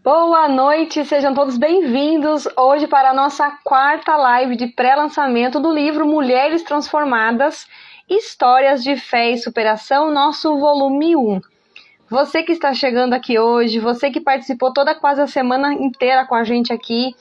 Boa noite, sejam todos bem-vindos hoje para a nossa quarta live de pré-lançamento do livro Mulheres Transformadas, Histórias de Fé e Superação, nosso volume 1. Você que está chegando aqui hoje, você que participou toda quase a semana inteira com a gente aqui,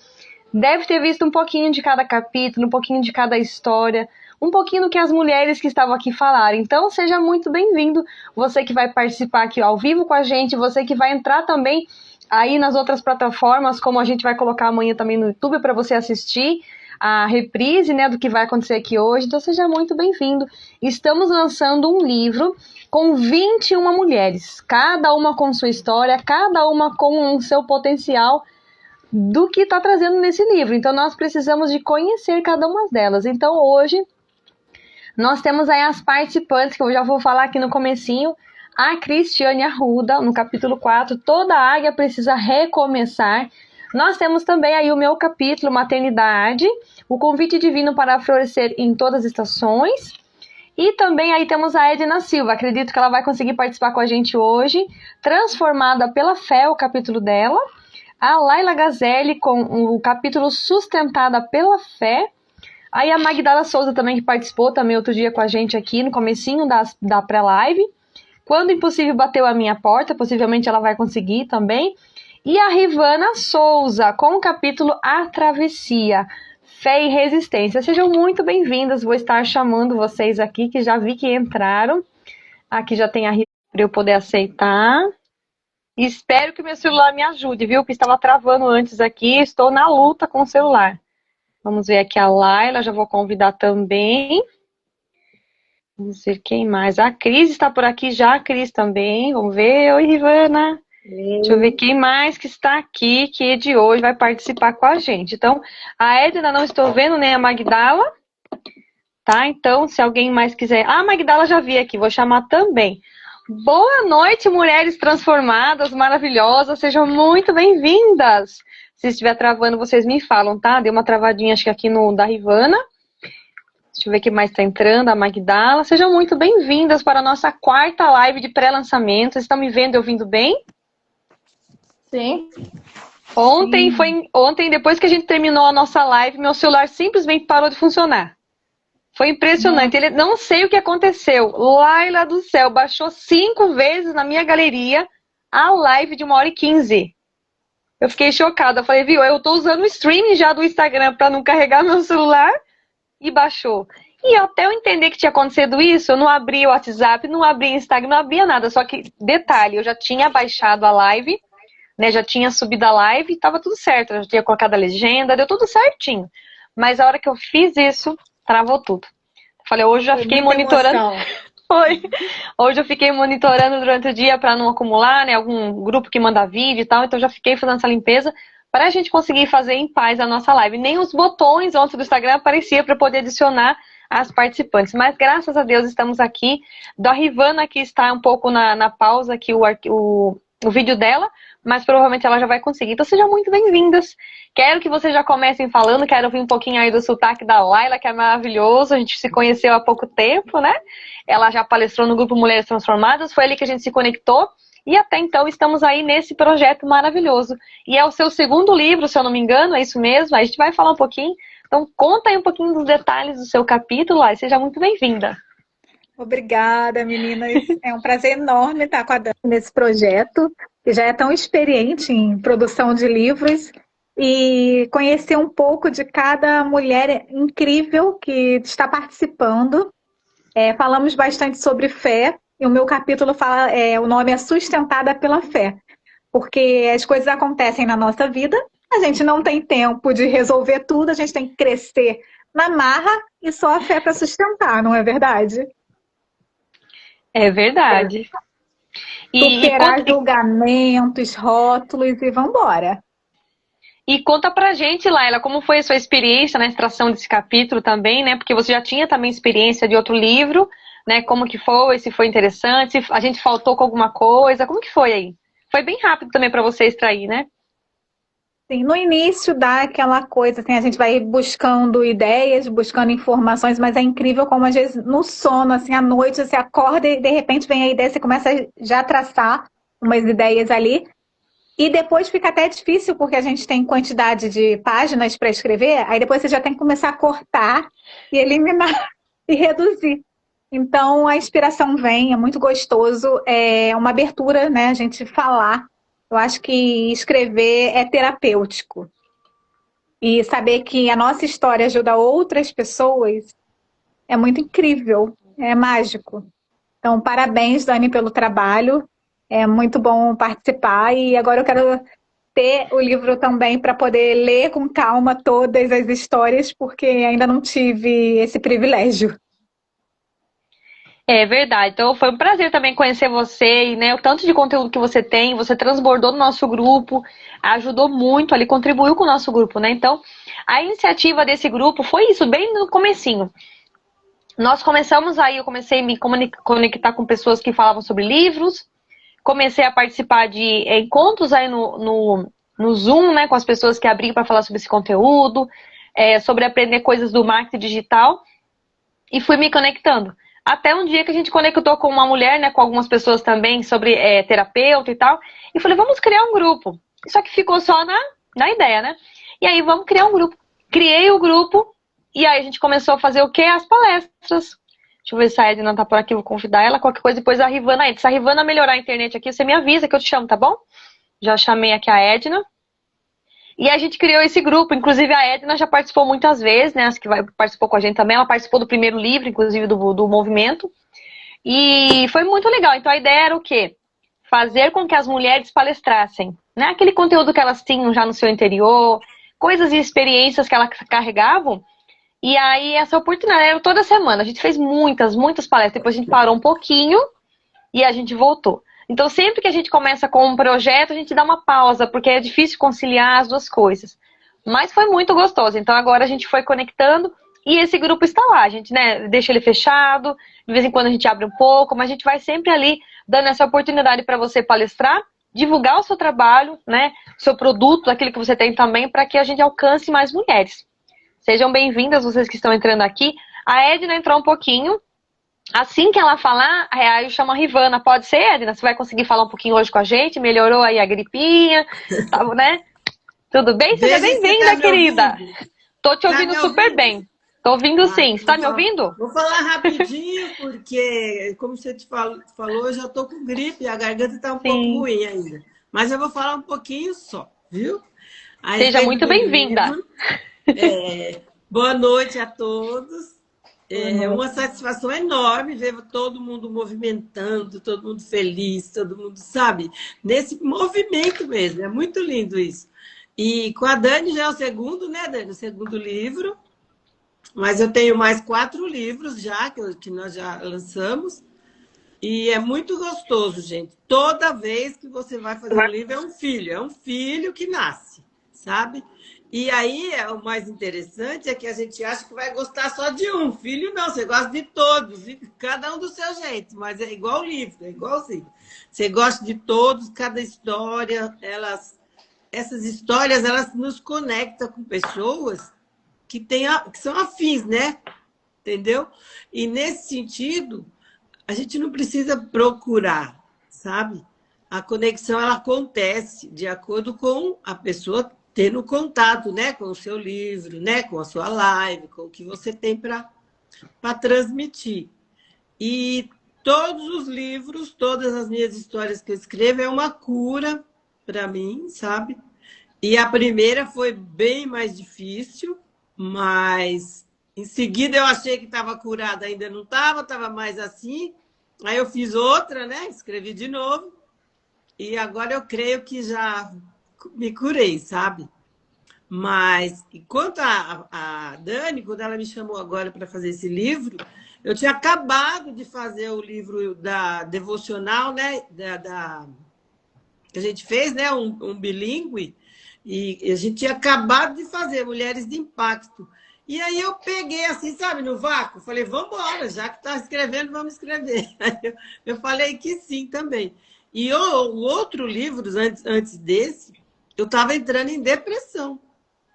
deve ter visto um pouquinho de cada capítulo, um pouquinho de cada história, um pouquinho do que as mulheres que estavam aqui falaram. Então, seja muito bem-vindo, você que vai participar aqui ao vivo com a gente, você que vai entrar também aí nas outras plataformas, como a gente vai colocar amanhã também no YouTube para você assistir a reprise, né, do que vai acontecer aqui hoje. Então seja muito bem-vindo. Estamos lançando um livro com 21 mulheres, cada uma com sua história, cada uma com o seu potencial do que está trazendo nesse livro. Então nós precisamos de conhecer cada uma delas. Então hoje nós temos aí as participantes, que eu já vou falar aqui no comecinho. A Cristiane Arruda, no capítulo 4, Toda Águia Precisa Recomeçar. Nós temos também aí o meu capítulo, Maternidade, o convite divino para florescer em todas as estações. E também aí temos a Edna Silva, acredito que ela vai conseguir participar com a gente hoje. Transformada pela Fé, o capítulo dela. A Laila Gazelli com o capítulo Sustentada pela Fé. Aí a Magdala Souza também, que participou também outro dia com a gente aqui no comecinho da pré-live. Quando Impossível Bateu a Minha Porta, possivelmente ela vai conseguir também. E a Rivana Souza, com o capítulo A Travessia, Fé e Resistência. Sejam muito bem-vindas, vou estar chamando vocês aqui, que já vi que entraram. Aqui já tem a Rivana para eu poder aceitar. Espero que meu celular me ajude, viu? Que estava travando antes aqui, estou na luta com o celular. Vamos ver aqui a Laila, já vou convidar também. Vamos ver quem mais. A Cris está por aqui já, a Cris também. Vamos ver. Oi, Rivana. Deixa eu ver quem mais que está aqui, que de hoje vai participar com a gente. Então, a Edna não estou vendo, nem a Magdala. Tá? Então, se alguém mais quiser... Ah, a Magdala já vi aqui, vou chamar também. Boa noite, mulheres transformadas, maravilhosas. Sejam muito bem-vindas. Se estiver travando, vocês me falam, tá? Deu uma travadinha, acho que aqui no da Rivana. Deixa eu ver quem mais está entrando, a Magdala. Sejam muito bem-vindas para a nossa quarta live de pré-lançamento. Vocês estão me vendo e ouvindo bem? Sim. Ontem, depois que a gente terminou a nossa live, meu celular simplesmente parou de funcionar. Foi impressionante. Ele, não sei o que aconteceu. Laila do céu, baixou 5 vezes na minha galeria a live de 1h15. Eu fiquei chocada. Eu falei, viu, eu estou usando o streaming já do Instagram para não carregar meu celular. E baixou. E até eu entender que tinha acontecido isso, eu não abri o WhatsApp, não abri o Instagram, não abria nada. Só que, detalhe, eu já tinha baixado a live, né? Já tinha subido a live e tava tudo certo. Eu já tinha colocado a legenda, deu tudo certinho. Mas a hora que eu fiz isso, travou tudo. Falei, hoje eu já fiquei monitorando. Foi. Hoje eu fiquei monitorando durante o dia para não acumular, né? Algum grupo que manda vídeo e tal. Então eu já fiquei fazendo essa limpeza para a gente conseguir fazer em paz a nossa live. Nem os botões ontem do Instagram aparecia para poder adicionar as participantes. Mas graças a Deus estamos aqui. Da Rivana aqui está um pouco na pausa aqui o vídeo dela, mas provavelmente ela já vai conseguir. Então sejam muito bem-vindas. Quero que vocês já comecem falando, quero ouvir um pouquinho aí do sotaque da Laila, que é maravilhoso. A gente se conheceu há pouco tempo, né? Ela já palestrou no grupo Mulheres Transformadas, foi ali que a gente se conectou. E até então estamos aí nesse projeto maravilhoso. E é o seu segundo livro, se eu não me engano, é isso mesmo? A gente vai falar um pouquinho. Então conta aí um pouquinho dos detalhes do seu capítulo, e seja muito bem-vinda. Obrigada, meninas. É um prazer enorme estar com a Dani nesse projeto, que já é tão experiente em produção de livros, e conhecer um pouco de cada mulher incrível que está participando. Falamos bastante sobre fé. E o meu capítulo fala, o nome é Sustentada pela Fé, porque as coisas acontecem na nossa vida, a gente não tem tempo de resolver tudo, a gente tem que crescer na marra e só a fé para sustentar, não é verdade? É verdade. Superar julgamentos, rótulos e vambora. E conta pra gente, Laila, como foi a sua experiência na extração desse capítulo também, né? Porque você já tinha também experiência de outro livro, né? Como que foi, se foi interessante, se a gente faltou com alguma coisa, como que foi aí? Foi bem rápido também para você extrair, né? Sim, no início dá aquela coisa, assim, a gente vai buscando ideias, buscando informações, mas é incrível como às vezes no sono, assim, à noite, você acorda e de repente vem a ideia, você começa já a traçar umas ideias ali. E depois fica até difícil, porque a gente tem quantidade de páginas para escrever, aí depois você já tem que começar a cortar e eliminar e reduzir. Então a inspiração vem, é muito gostoso, é uma abertura, né? A gente falar. Eu acho que escrever é terapêutico. E saber que a nossa história ajuda outras pessoas é muito incrível, é mágico. Então, parabéns, Dani, pelo trabalho. É muito bom participar e agora eu quero ter o livro também para poder ler com calma todas as histórias, porque ainda não tive esse privilégio. É verdade. Então foi um prazer também conhecer você e, né, o tanto de conteúdo que você transbordou no nosso grupo, ajudou muito ali, contribuiu com o nosso grupo, né? Então, a iniciativa desse grupo foi isso, bem no comecinho. Nós começamos aí, eu comecei a me conectar com pessoas que falavam sobre livros, comecei a participar de encontros aí no Zoom, né, com as pessoas que abriam para falar sobre esse conteúdo, sobre aprender coisas do marketing digital, e fui me conectando. Até um dia que a gente conectou com uma mulher, né, com algumas pessoas também, sobre terapeuta e tal, e falei, vamos criar um grupo. Só que ficou só na ideia, né? E aí, vamos criar um grupo. Criei o grupo, e aí a gente começou a fazer o quê? As palestras. Deixa eu ver se a Edna tá por aqui, eu vou convidar ela. Qualquer coisa, depois a Rivana. Se a Rivana melhorar a internet aqui, você me avisa que eu te chamo, tá bom? Já chamei aqui a Edna. E a gente criou esse grupo. Inclusive, a Edna já participou muitas vezes, né? Acho que participou com a gente também. Ela participou do primeiro livro, inclusive, do movimento. E foi muito legal. Então, a ideia era o quê? Fazer com que as mulheres palestrassem, né? Aquele conteúdo que elas tinham já no seu interior, coisas e experiências que elas carregavam. E aí, essa oportunidade era toda semana. A gente fez muitas palestras. Depois a gente parou um pouquinho e a gente voltou. Então, sempre que a gente começa com um projeto, a gente dá uma pausa, porque é difícil conciliar as duas coisas. Mas foi muito gostoso. Então, agora a gente foi conectando e esse grupo está lá. A gente, né, deixa ele fechado, de vez em quando a gente abre um pouco, mas a gente vai sempre ali dando essa oportunidade para você palestrar, divulgar o seu trabalho, né, o seu produto, aquilo que você tem também, para que a gente alcance mais mulheres. Sejam bem-vindas, vocês que estão entrando aqui. A Edna entrou um pouquinho. Assim que ela falar, aí eu chamo a Rivana. Pode ser, Edna? Você vai conseguir falar um pouquinho hoje com a gente? Melhorou aí a gripinha, tá, né? Tudo bem? Seja bem-vinda, querida. Tô te ouvindo super bem. Tô ouvindo sim. Você tá me ouvindo? Vou falar rapidinho, porque, como você falou, eu já tô com gripe, a garganta tá um pouco ruim ainda. Mas eu vou falar um pouquinho só, viu? Seja muito bem-vinda. Boa noite a todos. É uma satisfação enorme ver todo mundo movimentando, todo mundo feliz, todo mundo, sabe, nesse movimento mesmo. É muito lindo isso. E com a Dani já é o segundo, né, Dani? O segundo livro. Mas eu tenho mais 4 livros já, que nós já lançamos. E é muito gostoso, gente. Toda vez que você vai fazer um livro, é um filho que nasce, sabe? E aí, o mais interessante é que a gente acha que vai gostar só de um. Filho não, você gosta de todos, cada um do seu jeito, mas é igual o livro, é igualzinho. Você gosta de todos, cada história, essas histórias, elas nos conectam com pessoas que são afins, né? Entendeu? E nesse sentido, a gente não precisa procurar, sabe? A conexão, ela acontece de acordo com a pessoa tendo contato, né, com o seu livro, né, com a sua live, com o que você tem para transmitir. E todos os livros, todas as minhas histórias que eu escrevo é uma cura para mim, sabe? E a primeira foi bem mais difícil, mas em seguida eu achei que estava curada, ainda não estava mais assim. Aí eu fiz outra, né? Escrevi de novo. E agora eu creio que já me curei, sabe? Mas, enquanto a Dani, quando ela me chamou agora para fazer esse livro, eu tinha acabado de fazer o livro da devocional, né? Que a gente fez, né? Um bilíngue. E a gente tinha acabado de fazer Mulheres de Impacto. E aí eu peguei assim, sabe, no vácuo. Falei, vamos embora, já que está escrevendo, vamos escrever. Eu falei que sim também. E o outro livro, antes desse, eu estava entrando em depressão.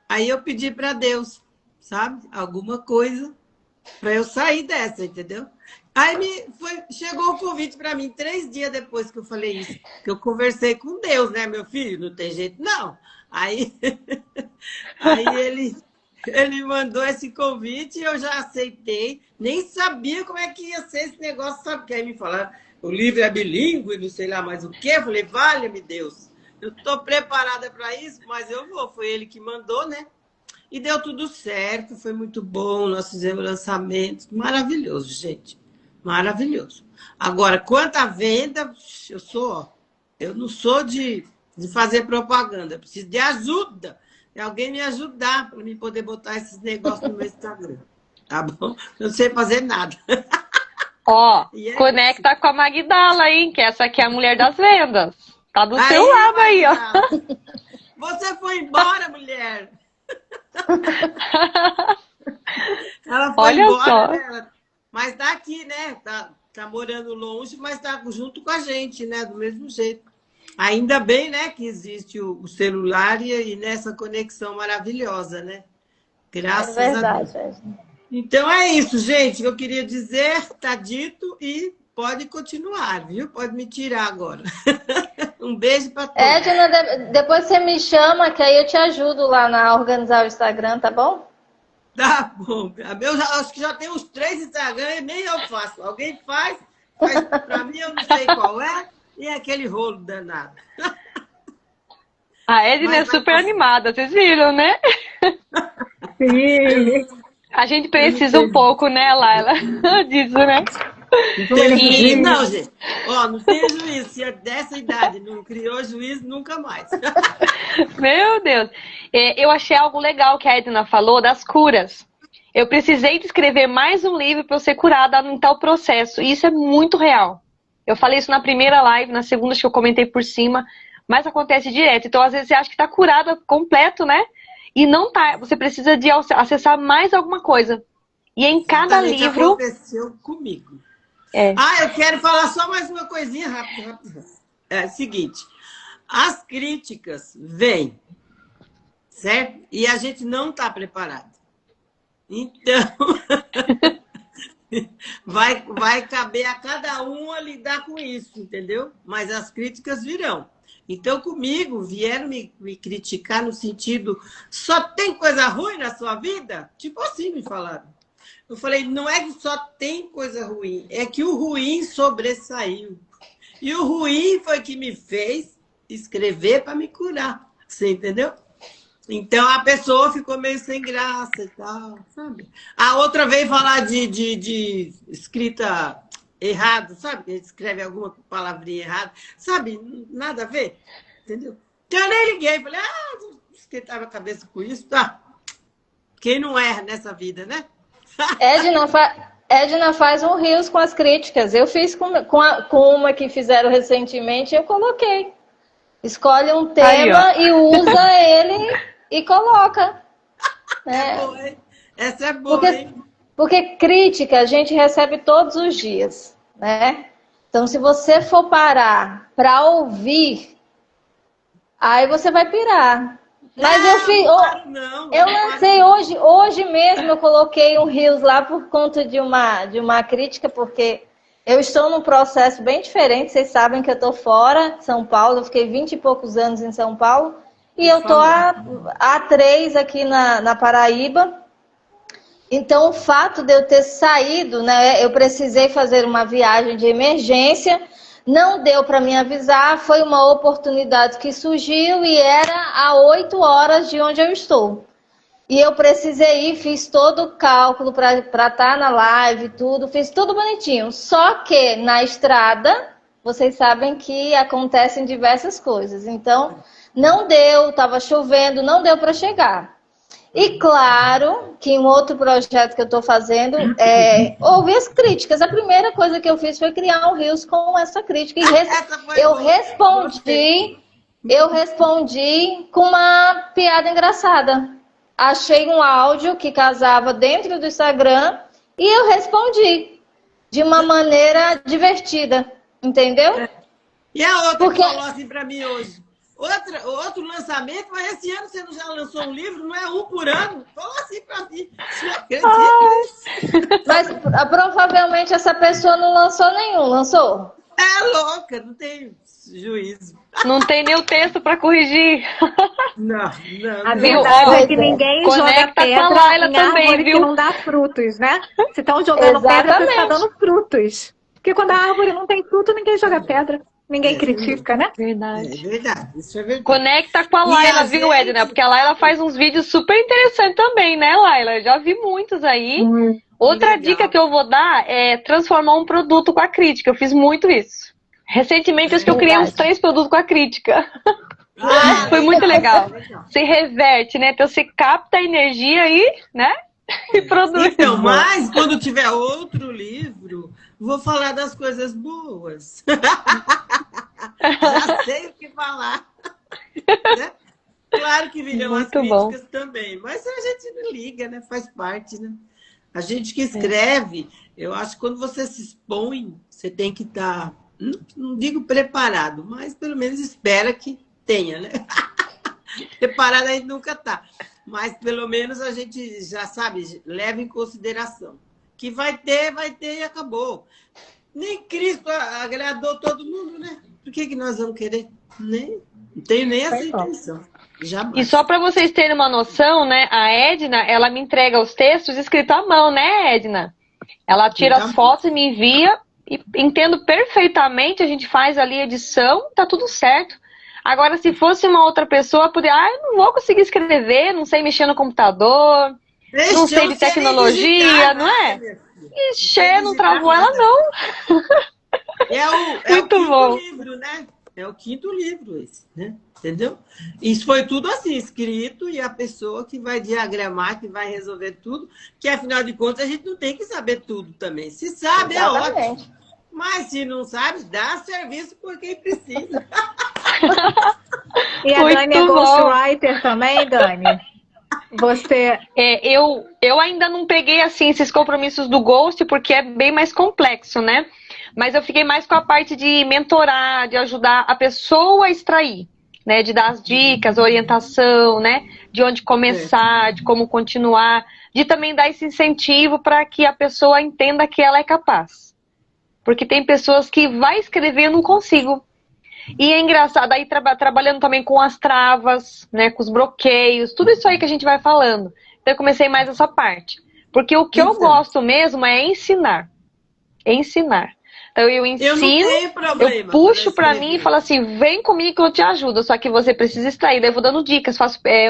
Aí eu pedi para Deus, sabe, alguma coisa para eu sair dessa, entendeu? Aí chegou o convite para mim 3 dias depois que eu falei isso. Que eu conversei com Deus, né, meu filho? Não tem jeito, não. Aí, aí ele mandou esse convite e eu já aceitei. Nem sabia como é que ia ser esse negócio, sabe? Que aí me falaram, o livro é bilíngue, não sei lá mais o quê. Eu falei, valha-me Deus. Eu estou preparada para isso, mas eu vou. Foi ele que mandou, né? E deu tudo certo, foi muito bom. Nós fizemos lançamento. Maravilhoso, gente. Maravilhoso. Agora, quanto à venda, eu não sou de fazer propaganda. Eu preciso de ajuda. De alguém me ajudar para mim poder botar esses negócios no meu Instagram. Tá bom? Eu não sei fazer nada. Ó, E é conecta com a Magdala, hein? Que essa aqui é a mulher das vendas. Tá do Aí, seu lado aí, ó. Magdala, você foi embora, mulher. Ela foi Olha embora, só. né? Mas tá aqui, né? Tá morando longe, mas tá junto com a gente, né? Do mesmo jeito. Ainda bem, né, que existe o celular e nessa conexão maravilhosa, né? Graças É a Deus. verdade. Então é isso, gente. Eu queria dizer, tá dito e pode continuar, viu? Pode me tirar agora. Um beijo para todos. Edna, depois você me chama, que aí eu te ajudo lá a organizar o Instagram, tá bom? Tá bom. Acho que já tem uns 3 Instagram e nem eu faço. Alguém faz para mim, eu não sei qual é, e é aquele rolo danado. A Edna é super animada, vocês viram, né? Sim. A gente precisa um pouco, né, Laila? Disso, né? E, não, gente. Ó, não tem juízo. Se é dessa idade não criou juízo, nunca mais. Meu Deus. Eu achei algo legal que a Edna falou das curas. Eu precisei de escrever mais um livro para eu ser curada em tal processo. E isso é muito real. Eu falei isso na primeira live, na segunda acho que eu comentei por cima, mas acontece direto. Então, às vezes, você acha que está curada completo, né? E não tá. Você precisa de acessar mais alguma coisa. E em cada livro... aconteceu comigo. Eu quero falar só mais uma coisinha rápido. É o seguinte, as críticas vêm, certo? E a gente não está preparado. Então, vai caber a cada um a lidar com isso, entendeu? Mas as críticas virão. Então, comigo, vieram me criticar no sentido, só tem coisa ruim na sua vida? Tipo assim me falaram. Eu falei, não é que só tem coisa ruim, é que o ruim sobressaiu. E o ruim foi que me fez escrever para me curar. Você entendeu? Então a pessoa ficou meio sem graça e tal, sabe? A outra veio falar de escrita errada, sabe? Que escreve alguma palavrinha errada, sabe? Nada a ver, entendeu? Então eu nem liguei, falei, esquentava a cabeça com isso, tá? Quem não erra nessa vida, né? Edna faz um Reels com as críticas. Eu fiz com uma que fizeram recentemente, eu coloquei. Escolhe um tema e usa ele e coloca. É bom, hein? Essa é boa, hein? Porque crítica a gente recebe todos os dias, né? Então, se você for parar para ouvir, aí você vai pirar. Mas eu lancei hoje mesmo, eu coloquei um Reels lá por conta de uma crítica, porque eu estou num processo bem diferente. Vocês sabem que eu estou fora de São Paulo, eu fiquei 20 e poucos anos em São Paulo, e eu estou há 3 aqui na Paraíba. Então, o fato de eu ter saído, né, eu precisei fazer uma viagem de emergência, não deu para me avisar, foi uma oportunidade que surgiu e era a 8 horas de onde eu estou. E eu precisei ir, fiz todo o cálculo para estar na live, tudo, fiz tudo bonitinho. Só que na estrada, vocês sabem que acontecem diversas coisas. Então, não deu, estava chovendo, não deu para chegar. E claro que um outro projeto que eu estou fazendo é ouvir as críticas. A primeira coisa que eu fiz foi criar um Reels com essa crítica. E eu respondi com uma piada engraçada. Achei um áudio que casava dentro do Instagram e eu respondi de uma maneira divertida, entendeu? E a outra que falou assim pra mim hoje, outro lançamento, mas esse ano você não já lançou um livro? Não é um por ano? Fala assim pra mim. Você acredita nisso? Mas provavelmente essa pessoa não lançou nenhum, lançou? É louca, não tem juízo. Não tem nem o texto para corrigir. Não. A Viu? verdade Ó, é que ninguém joga conecta com a pedra Laila em também, árvore viu? que não dá frutos, né? Se estão jogando pedra, você está dando frutos. Porque quando a árvore não tem fruto, ninguém joga pedra. Ninguém critica, né? É Verdade. verdade, isso é verdade. Conecta com a E Laila, a viu, gente- Edna? Porque a Laila faz uns vídeos super interessantes também, né, Laila? Eu já vi muitos aí. Outra legal. dica que eu vou dar é transformar um produto com a crítica. Eu fiz muito isso. Recentemente, acho que eu criei uns 3 produtos com a crítica. Ah, Foi muito legal. legal. Você reverte, né? Então você capta a energia aí, né? E produz. Então, mas quando tiver outro livro, vou falar das coisas boas. Já sei o que falar. Né? Claro que virão as Muito bom. críticas também, mas a gente não liga, né? Faz parte, né? A gente que escreve, eu acho que quando você se expõe, você tem que estar, não digo preparado, mas pelo menos espera que tenha, né? Preparado a gente nunca tá. Mas pelo menos a gente já sabe, leva em consideração. Que vai ter e acabou. Nem Cristo agradou todo mundo, né? Por que nós vamos querer? Não tenho nem essa intenção. Jamais. E só para vocês terem uma noção, né? A Edna, ela me entrega os textos escritos à mão, né, Edna? Ela tira as fotos e me envia. E entendo perfeitamente, a gente faz ali a edição, tá tudo certo. Agora, se fosse uma outra pessoa, poderia, eu não vou conseguir escrever, não sei mexer no computador, não sei de tecnologia, não é? Ixi, não travou ela, não. É o Muito quinto bom. livro, né? É o quinto livro esse, né? Entendeu? Isso foi tudo assim, escrito, e a pessoa que vai diagramar, que vai resolver tudo, que afinal de contas a gente não tem que saber tudo também. Se sabe, é ótimo. Mas se não sabe, dá serviço por quem precisa. E a Muito Dani é bom. ghostwriter também, Dani? Você... Eu ainda não peguei assim esses compromissos do Ghost, porque é bem mais complexo, né? Mas eu fiquei mais com a parte de mentorar, de ajudar a pessoa a extrair, né? De dar as dicas, orientação, né? De onde começar, de como continuar, de também dar esse incentivo para que a pessoa entenda que ela é capaz. Porque tem pessoas que vai escrever e não consigo. E é engraçado, aí trabalhando também com as travas, né, com os bloqueios, tudo isso aí que a gente vai falando. Então eu comecei mais essa parte. Porque o que eu gosto mesmo é ensinar. Ensinar. Então eu ensino, eu puxo pra mim e falo assim, vem comigo que eu te ajudo, só que você precisa extrair. Daí eu vou dando dicas,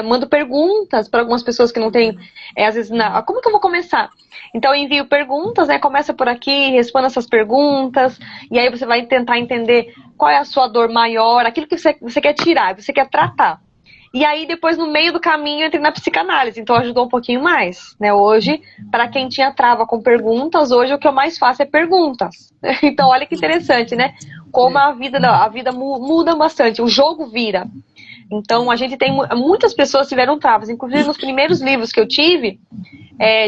mando perguntas para algumas pessoas que não têm, às vezes, como que eu vou começar? Então eu envio perguntas, né? Começa por aqui, responda essas perguntas, e aí você vai tentar entender qual é a sua dor maior, aquilo que você quer tirar, você quer tratar. E aí, depois, no meio do caminho, eu entrei na psicanálise. Então, ajudou um pouquinho mais, né? Hoje, para quem tinha trava com perguntas, hoje o que eu mais faço é perguntas. Então, olha que interessante, né? Como a vida muda bastante. O jogo vira. Então, a gente tem... Muitas pessoas tiveram travas. Inclusive, nos primeiros livros que eu tive,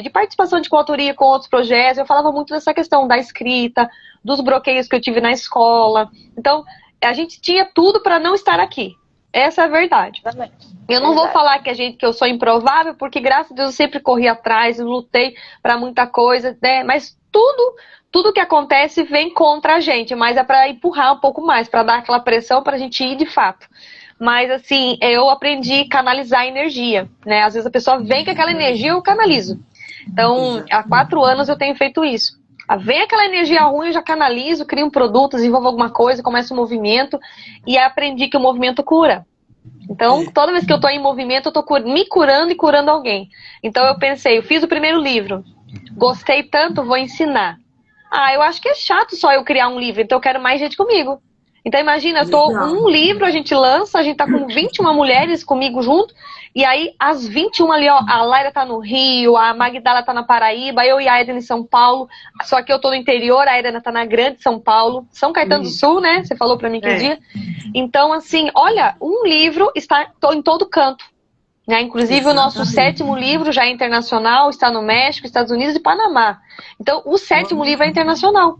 de participação de coautoria com outros projetos, eu falava muito dessa questão da escrita, dos bloqueios que eu tive na escola. Então, a gente tinha tudo para não estar aqui. Essa é a verdade. Eu não vou falar que eu sou improvável, porque graças a Deus eu sempre corri atrás, eu lutei para muita coisa, né? Mas tudo que acontece vem contra a gente, mas é para empurrar um pouco mais, para dar aquela pressão para a gente ir de fato. Mas assim, eu aprendi a canalizar a energia, né? Às vezes a pessoa vem com aquela energia, eu canalizo. Então, há 4 anos eu tenho feito isso. Vem aquela energia ruim, eu já canalizo, crio um produto, desenvolvo alguma coisa, começo um movimento e aprendi que o movimento cura. Então, toda vez que eu tô em movimento, eu tô me curando e curando alguém. Então eu pensei, eu fiz o primeiro livro, gostei tanto, vou ensinar. Eu acho que é chato só eu criar um livro, então eu quero mais gente comigo. Então imagina, eu tô um livro, a gente lança, a gente tá com 21 mulheres comigo junto, e aí as 21 ali, ó, a Laila tá no Rio, a Magdala tá na Paraíba, eu e a Edna em São Paulo, só que eu tô no interior, a Edna tá na Grande São Paulo, São Caetano do Sul, né? Você falou pra mim que dia. Então, assim, olha, um livro está em todo canto. Né? Inclusive o nosso 7º livro já é internacional, está no México, Estados Unidos e Panamá. Então, o 7º livro é internacional.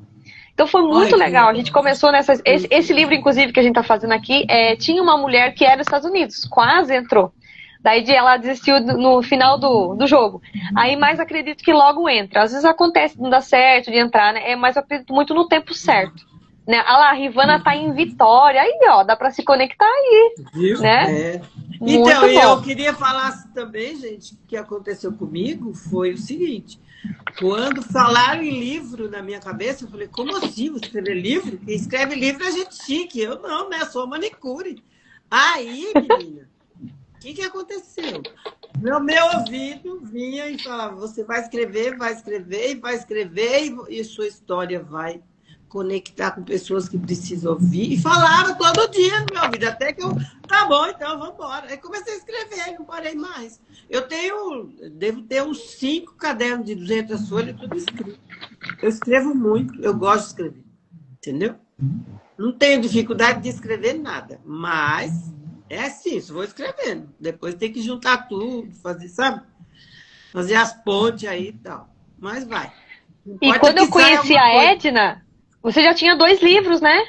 Então foi muito legal. A gente começou nessa. Esse livro, inclusive, que a gente tá fazendo aqui, tinha uma mulher que era dos Estados Unidos, quase entrou. Daí ela desistiu no final do jogo. Aí, mas acredito que logo entra. Às vezes acontece, não dá certo de entrar, né? Mas eu acredito muito no tempo certo. Né? Ah lá, a Rivana tá em Vitória. Aí, ó, dá pra se conectar aí. Viu? Né? Então, eu queria falar também, gente, o que aconteceu comigo foi o seguinte. Quando falaram em livro na minha cabeça, eu falei, como assim você escrever livro? Quem escreve livro é gente chique. Eu não, né? Sou manicure. Aí, menina, o que aconteceu? Meu ouvido vinha e falava, você vai escrever, e vai escrever, e sua história vai conectar com pessoas que precisam ouvir. E falava todo dia no meu ouvido, até que eu, tá bom, então vamos embora. Aí comecei a escrever, não parei mais. Devo ter uns 5 cadernos de 200 folhas, tudo escrito. Eu escrevo muito, eu gosto de escrever, entendeu? Não tenho dificuldade de escrever nada, mas é assim, só vou escrevendo. Depois tem que juntar tudo, fazer, sabe? Fazer as pontes aí e tal. Mas vai. E quando eu conheci a Edna, você já tinha 2 livros, né?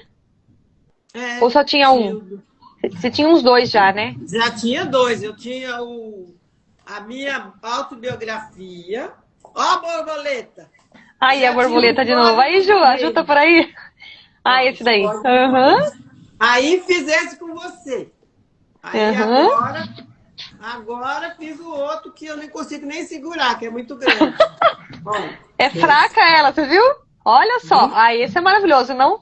Ou só tinha um? Você tinha uns 2 já, né? Já tinha 2. Eu tinha a minha autobiografia. Ó a borboleta! Aí, a borboleta de novo. Aí, Ju, ajuda por aí. Esse daí. Aí fiz esse com você. Aí agora fiz o outro que eu nem consigo nem segurar, que é muito grande. Bom, é fraca ela, você viu? Olha só. Esse é maravilhoso, não?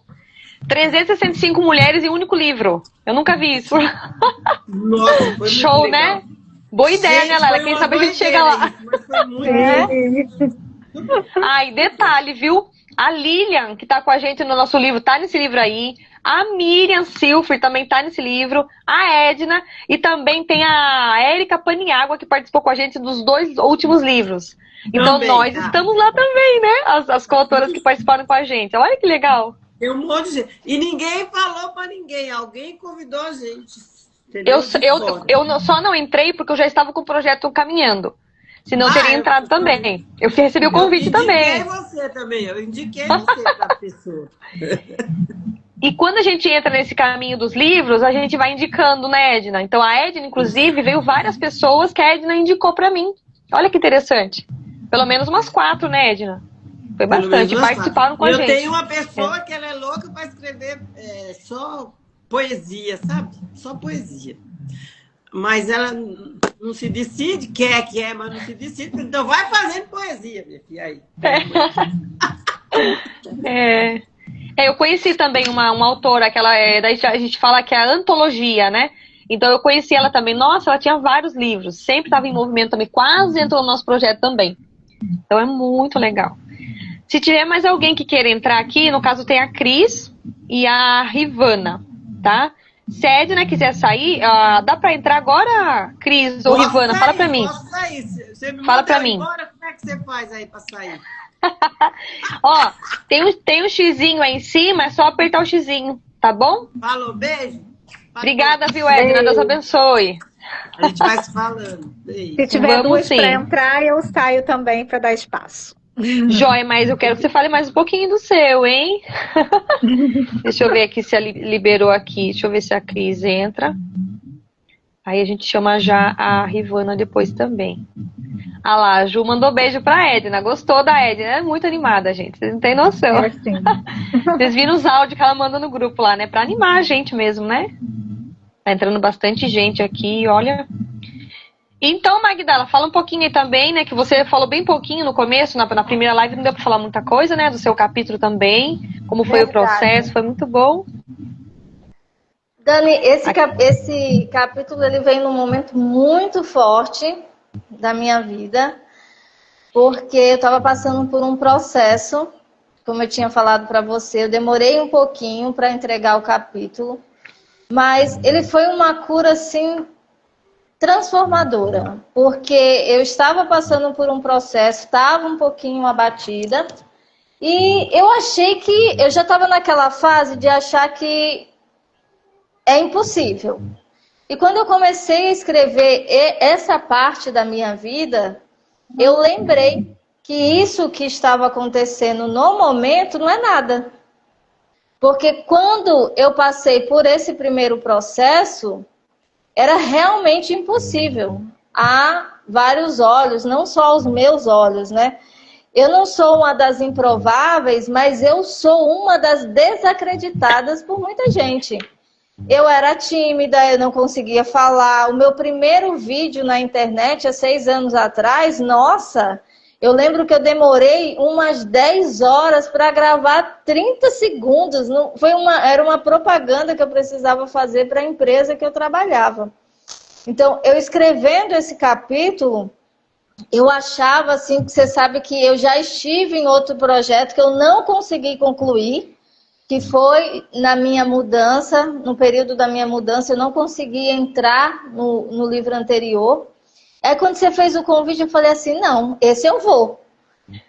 365 mulheres em um único livro. Eu nunca vi isso. Nossa, foi show, muito legal. Né? Boa ideia, né, Lela? Quem sabe a gente chega lá. Isso, mas foi muito E detalhe, viu? A Lilian, que tá com a gente no nosso livro, tá nesse livro aí. A Miriam Silfer também tá nesse livro. A Edna. E também tem a Érica Paniagua, que participou com a gente dos 2 últimos livros. Então nós estamos lá também, né? As coautoras que participaram com a gente. Olha que legal. Tem um monte de gente. E ninguém falou pra ninguém. Alguém convidou a gente. Entendeu? Eu só não entrei porque eu já estava com o projeto caminhando. Senão eu teria entrado também. Eu recebi o convite também. Eu indiquei você pra pessoa. E quando a gente entra nesse caminho dos livros, a gente vai indicando, né, Edna? Então a Edna, inclusive, veio várias pessoas que a Edna indicou pra mim. Olha que interessante. Pelo menos umas 4, né, Edna? Foi bastante, participaram com a gente. Eu tenho uma pessoa que ela é louca para escrever só poesia, sabe? Só poesia. Mas ela não se decide, quer, mas não se decide. Então vai fazendo poesia, minha filha, aí. Eu conheci também uma autora, que ela daí a gente fala que é a antologia, né? Então eu conheci ela também. Nossa, ela tinha vários livros, sempre estava em movimento também, quase entrou no nosso projeto também. Então é muito legal. Se tiver mais alguém que queira entrar aqui, no caso tem a Cris e a Rivana, tá? Se a Edna quiser sair, dá pra entrar agora, Cris ou Rivana? Fala pra mim. Posso sair. Você me Fala pra mim. Embora, como é que você faz aí pra sair? Ó, tem um xizinho aí em cima, é só apertar o xizinho, tá bom? Falou, beijo. Obrigada, viu, Edna? Deus abençoe. A gente vai se falando. Beijo. Se tiver 2 para entrar, eu saio também para dar espaço. Joia, mas eu quero que você fale mais um pouquinho do seu, hein? Deixa eu ver aqui se ela liberou aqui. Deixa eu ver se a Cris entra. Aí a gente chama já a Rivana depois também. Ah lá, a Ju mandou beijo pra Edna. Gostou da Edna? É muito animada, gente. Vocês não têm noção. Vocês viram os áudios que ela manda no grupo lá, né? Pra animar a gente mesmo, né? Tá entrando bastante gente aqui, olha. Então, Magdala, fala um pouquinho aí também, né? Que você falou bem pouquinho no começo, na primeira live, não deu pra falar muita coisa, né? Do seu capítulo também. Como foi o processo, foi muito bom. Dani, esse capítulo ele vem num momento muito forte da minha vida, porque eu estava passando por um processo, como eu tinha falado para você, eu demorei um pouquinho para entregar o capítulo, mas ele foi uma cura assim transformadora, porque eu estava passando por um processo, estava um pouquinho abatida, e eu achei que eu já estava naquela fase de achar que é impossível. E quando eu comecei a escrever essa parte da minha vida, eu lembrei que isso que estava acontecendo no momento não é nada. Porque quando eu passei por esse primeiro processo, era realmente impossível. Há vários olhos, não só os meus olhos, né? Eu não sou uma das improváveis, mas eu sou uma das desacreditadas por muita gente. Eu era tímida, eu não conseguia falar. O meu primeiro vídeo na internet, há 6 anos atrás, nossa, eu lembro que eu demorei umas 10 horas para gravar 30 segundos. Era uma propaganda que eu precisava fazer para a empresa que eu trabalhava. Então, eu escrevendo esse capítulo, eu achava assim, que você sabe que eu já estive em outro projeto que eu não consegui concluir, que foi na minha mudança, no período da minha mudança, eu não consegui entrar no livro anterior. Aí quando você fez o convite, eu falei assim, não, esse eu vou.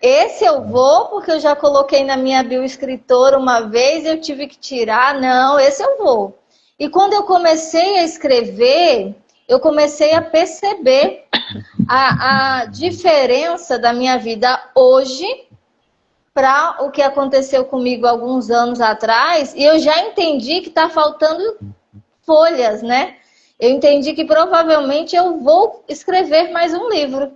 Esse eu vou, porque eu já coloquei na minha bio escritora uma vez, eu tive que tirar, não, esse eu vou. E quando eu comecei a escrever, eu comecei a perceber a diferença da minha vida hoje para o que aconteceu comigo alguns anos atrás, e eu já entendi que está faltando folhas, né? Eu entendi que provavelmente eu vou escrever mais um livro,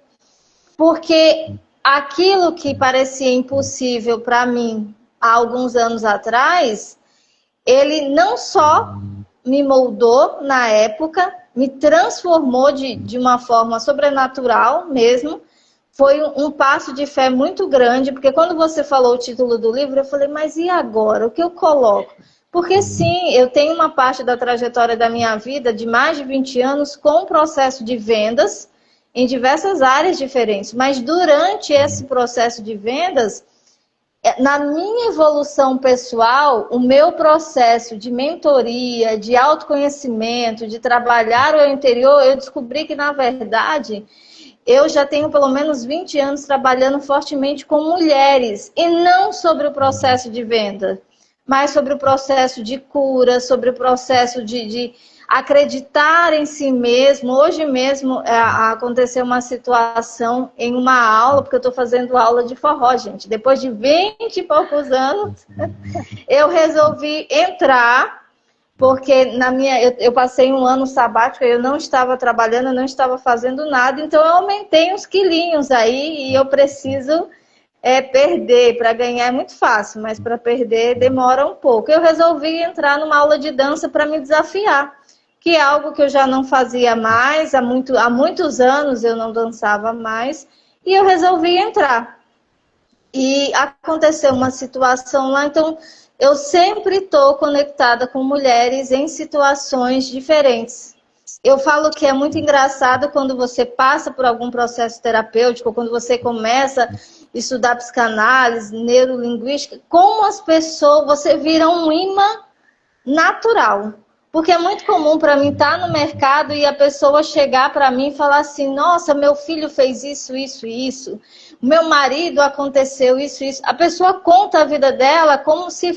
porque aquilo que parecia impossível para mim há alguns anos atrás, ele não só me moldou na época, me transformou de uma forma sobrenatural mesmo. Foi um passo de fé muito grande, porque quando você falou o título do livro, eu falei, mas e agora? O que eu coloco? Porque sim, eu tenho uma parte da trajetória da minha vida de mais de 20 anos com o processo de vendas em diversas áreas diferentes. Mas durante esse processo de vendas, na minha evolução pessoal, o meu processo de mentoria, de autoconhecimento, de trabalhar o interior, eu descobri que, na verdade, eu já tenho pelo menos 20 anos trabalhando fortemente com mulheres, e não sobre o processo de venda, mas sobre o processo de cura, sobre o processo de acreditar em si mesmo. Hoje mesmo aconteceu uma situação em uma aula, porque eu estou fazendo aula de forró, gente. Depois de 20 e poucos anos, eu resolvi entrar, porque eu passei um ano sabático, eu não estava trabalhando, eu não estava fazendo nada, então eu aumentei uns quilinhos aí, e eu preciso perder. Para ganhar é muito fácil, mas para perder demora um pouco. Eu resolvi entrar numa aula de dança para me desafiar, que é algo que eu já não fazia mais, há muitos anos eu não dançava mais, e eu resolvi entrar. E aconteceu uma situação lá, então eu sempre estou conectada com mulheres em situações diferentes. Eu falo que é muito engraçado quando você passa por algum processo terapêutico, quando você começa a estudar psicanálise, neurolinguística, como as pessoas, você vira um imã natural. Porque é muito comum para mim estar no mercado e a pessoa chegar para mim e falar assim, nossa, meu filho fez isso, isso e isso. Meu marido aconteceu isso, isso. A pessoa conta a vida dela como se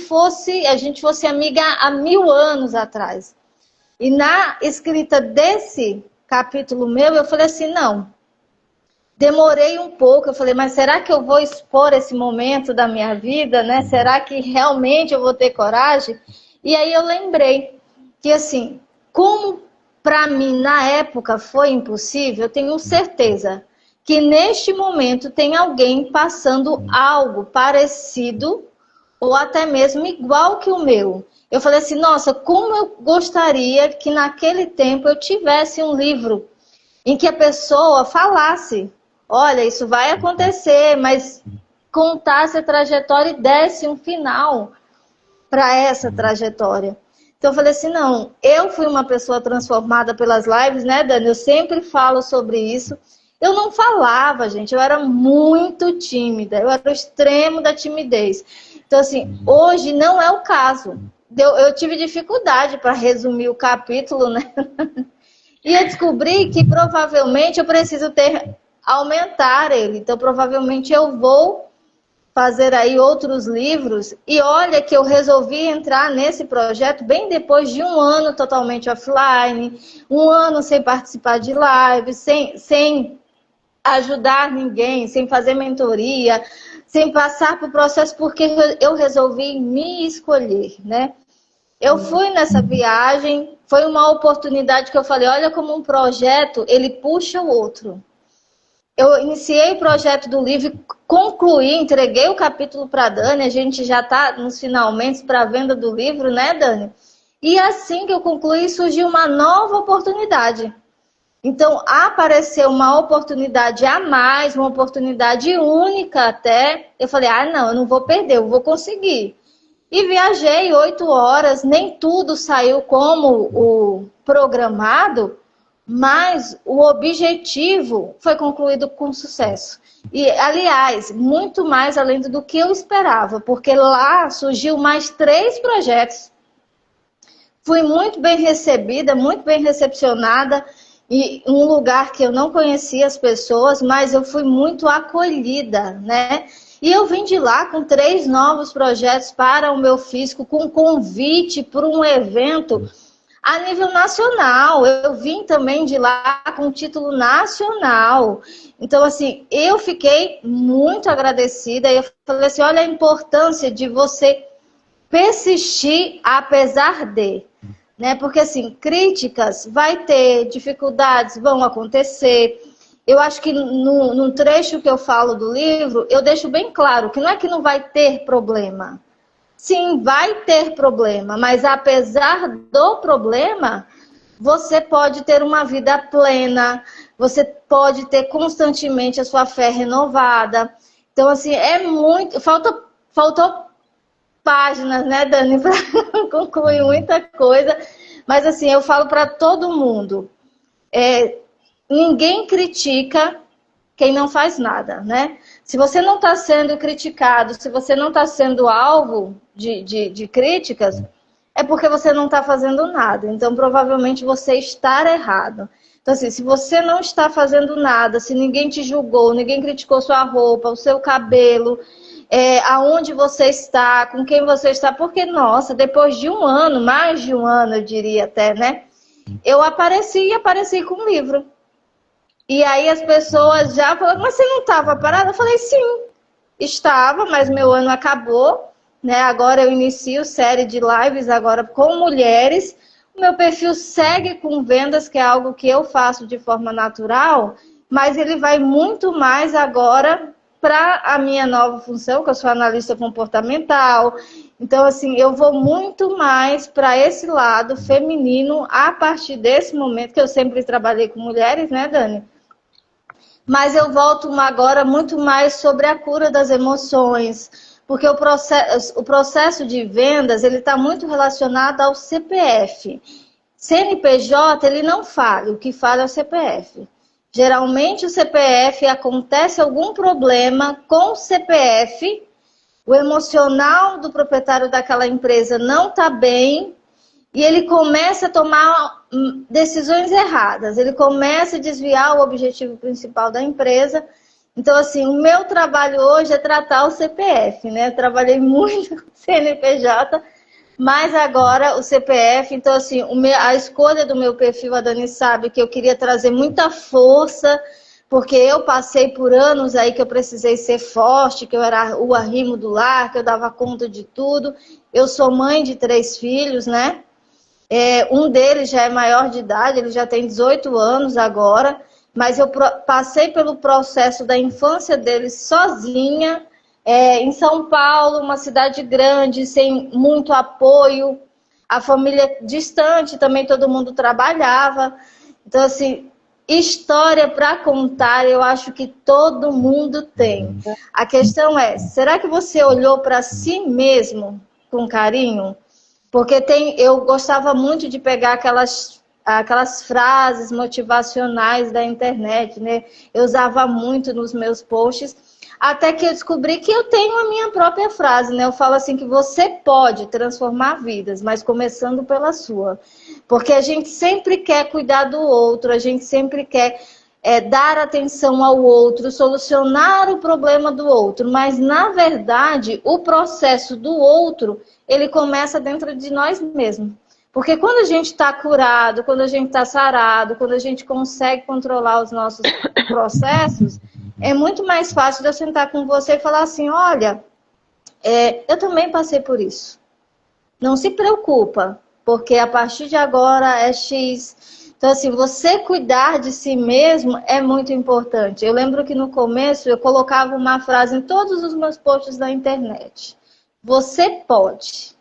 a gente fosse amiga há 1000 anos atrás. E na escrita desse capítulo meu, eu falei assim, não. Demorei um pouco, eu falei, mas será que eu vou expor esse momento da minha vida, né? Será que realmente eu vou ter coragem? E aí eu lembrei que, assim, como para mim na época foi impossível, eu tenho certeza que neste momento tem alguém passando algo parecido ou até mesmo igual que o meu. Eu falei assim, nossa, como eu gostaria que naquele tempo eu tivesse um livro em que a pessoa falasse, olha, isso vai acontecer, mas contasse a trajetória e desse um final para essa trajetória. Então eu falei assim, não, eu fui uma pessoa transformada pelas lives, né, Dani? Eu sempre falo sobre isso. Eu não falava, gente, eu era muito tímida, eu era o extremo da timidez. Então, assim, hoje não é o caso. Eu tive dificuldade para resumir o capítulo, né? E eu descobri que provavelmente eu preciso aumentar ele. Então, provavelmente eu vou fazer aí outros livros. E olha que eu resolvi entrar nesse projeto bem depois de um ano totalmente offline, um ano sem participar de live, sem ajudar ninguém, sem fazer mentoria, sem passar por processo, porque eu resolvi me escolher, né? Eu fui nessa viagem, foi uma oportunidade que eu falei, olha como um projeto, ele puxa o outro. Eu iniciei o projeto do livro, concluí, entreguei o capítulo para a Dani, a gente já está nos finalmente para a venda do livro, né, Dani? E assim que eu concluí, surgiu uma nova oportunidade. Então, apareceu uma oportunidade a mais, uma oportunidade única até. Eu falei, não, eu não vou perder, eu vou conseguir. E viajei 8 horas, nem tudo saiu como o programado, mas o objetivo foi concluído com sucesso. E, aliás, muito mais além do que eu esperava, porque lá surgiu mais 3 projetos. Fui muito bem recebida, muito bem recepcionada, e um lugar que eu não conhecia as pessoas, mas eu fui muito acolhida, né? E eu vim de lá com 3 novos projetos para o meu físico, com convite para um evento a nível nacional. Eu vim também de lá com título nacional. Então, assim, eu fiquei muito agradecida. E eu falei assim, olha a importância de você persistir apesar de... Né? Porque, assim, críticas vai ter, dificuldades vão acontecer. Eu acho que no trecho que eu falo do livro, eu deixo bem claro que não é que não vai ter problema. Sim, vai ter problema, mas apesar do problema, você pode ter uma vida plena, você pode ter constantemente a sua fé renovada. Então, assim, é muito... Faltou páginas, né, Dani, para concluir muita coisa. Mas, assim, eu falo para todo mundo, ninguém critica quem não faz nada, né? Se você não está sendo criticado, se você não está sendo alvo de críticas, é porque você não está fazendo nada. Então, provavelmente, você está errado. Então, assim, se você não está fazendo nada, se ninguém te julgou, ninguém criticou sua roupa, o seu cabelo... aonde você está, com quem você está, porque, nossa, depois de 1 ano, mais de 1 ano, eu diria até, né? Eu apareci com um livro. E aí as pessoas já falaram, mas você não estava parada? Eu falei, sim, estava, mas meu ano acabou, né? Agora eu inicio série de lives agora com mulheres. O meu perfil segue com vendas, que é algo que eu faço de forma natural, mas ele vai muito mais agora... para a minha nova função, que eu sou analista comportamental. Então, assim, eu vou muito mais para esse lado feminino a partir desse momento, que eu sempre trabalhei com mulheres, né, Dani? Mas eu volto agora muito mais sobre a cura das emoções, porque o processo de vendas, ele está muito relacionado ao CPF. CNPJ, ele não falha, o que falha é o CPF. Geralmente o CPF acontece algum problema com o CPF, o emocional do proprietário daquela empresa não está bem e ele começa a tomar decisões erradas, ele começa a desviar o objetivo principal da empresa. Então, assim, o meu trabalho hoje é tratar o CPF, né? Eu trabalhei muito com o CNPJ, mas agora o CPF, então assim, a escolha do meu perfil, a Dani sabe que eu queria trazer muita força, porque eu passei por anos aí que eu precisei ser forte, que eu era o arrimo do lar, que eu dava conta de tudo. Eu sou mãe de 3 filhos, né? Um deles já é maior de idade, ele já tem 18 anos agora, mas eu passei pelo processo da infância deles sozinha, em São Paulo, uma cidade grande, sem muito apoio, a família distante, também todo mundo trabalhava. Então, assim, história para contar, eu acho que todo mundo tem. A questão é, será que você olhou para si mesmo com carinho? Porque eu gostava muito de pegar aquelas frases motivacionais da internet, né? Eu usava muito nos meus posts, até que eu descobri que eu tenho a minha própria frase, né? Eu falo assim que você pode transformar vidas, mas começando pela sua. Porque a gente sempre quer cuidar do outro, a gente sempre quer dar atenção ao outro, solucionar o problema do outro. Mas, na verdade, o processo do outro, ele começa dentro de nós mesmos. Porque quando a gente está curado, quando a gente está sarado, quando a gente consegue controlar os nossos processos, é muito mais fácil de eu sentar com você e falar assim, olha, eu também passei por isso. Não se preocupa, porque a partir de agora é X. Então, assim, você cuidar de si mesmo é muito importante. Eu lembro que no começo eu colocava uma frase em todos os meus posts na internet. Você pode.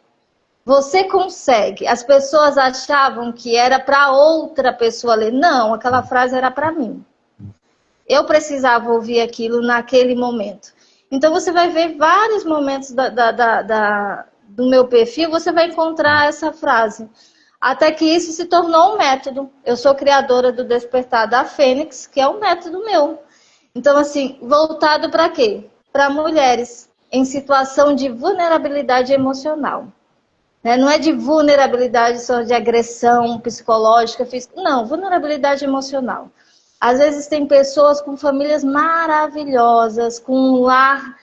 Você consegue. As pessoas achavam que era para outra pessoa ler. Não, aquela frase era para mim. Eu precisava ouvir aquilo naquele momento. Então, você vai ver vários momentos do meu perfil, você vai encontrar essa frase. Até que isso se tornou um método. Eu sou criadora do Despertar da Fênix, que é um método meu. Então, assim, voltado para quê? Para mulheres em situação de vulnerabilidade emocional. Não é de vulnerabilidade só de agressão psicológica, física. Não, vulnerabilidade emocional. Às vezes tem pessoas com famílias maravilhosas, com um lar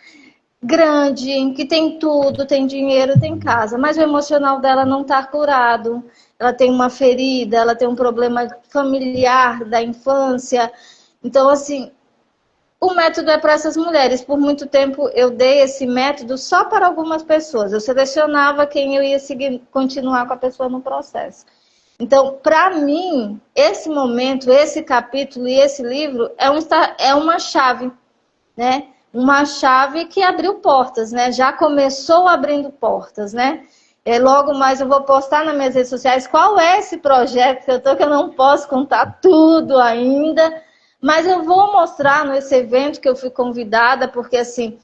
grande, que tem tudo, tem dinheiro, tem casa, mas o emocional dela não está curado. Ela tem uma ferida, ela tem um problema familiar da infância. Então, assim, o método é para essas mulheres. Por muito tempo eu dei esse método só para algumas pessoas. Eu selecionava quem eu ia seguir, continuar com a pessoa no processo. Então, para mim, esse momento, esse capítulo e esse livro é uma chave, né? Uma chave que abriu portas, né? Já começou abrindo portas, né? Logo mais eu vou postar nas minhas redes sociais qual é esse projeto que eu não posso contar tudo ainda, mas eu vou mostrar nesse evento que eu fui convidada, porque assim,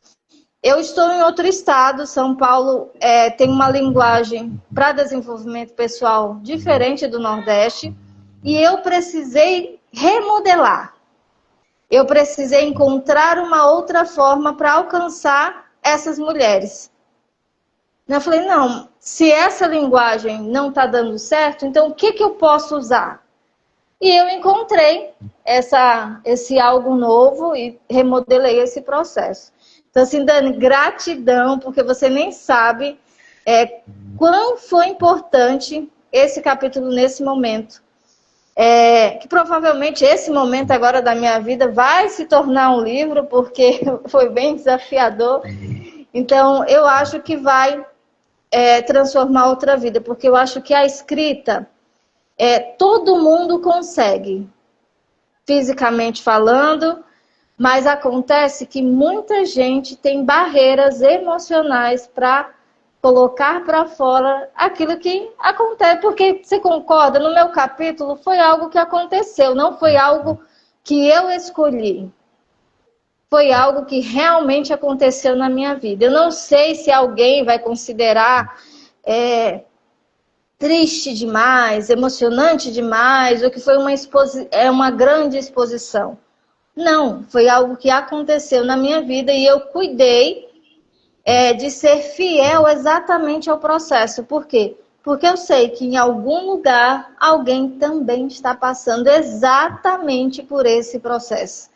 eu estou em outro estado, São Paulo tem uma linguagem para desenvolvimento pessoal diferente do Nordeste, e eu precisei remodelar. Eu precisei encontrar uma outra forma para alcançar essas mulheres. Eu falei, não, se essa linguagem não está dando certo, então o que eu posso usar? E eu encontrei esse algo novo e remodelei esse processo. Então, assim, Dani, gratidão, porque você nem sabe quão foi importante esse capítulo nesse momento. Que provavelmente esse momento agora da minha vida vai se tornar um livro, porque foi bem desafiador. Então, eu acho que vai transformar outra vida, porque eu acho que a escrita, todo mundo consegue, fisicamente falando, mas acontece que muita gente tem barreiras emocionais para colocar para fora aquilo que acontece. Porque, você concorda, no meu capítulo foi algo que aconteceu, não foi algo que eu escolhi. Foi algo que realmente aconteceu na minha vida. Eu não sei se alguém vai considerar triste demais, emocionante demais, ou que foi uma grande exposição. Não, foi algo que aconteceu na minha vida e eu cuidei de ser fiel exatamente ao processo. Por quê? Porque eu sei que em algum lugar alguém também está passando exatamente por esse processo.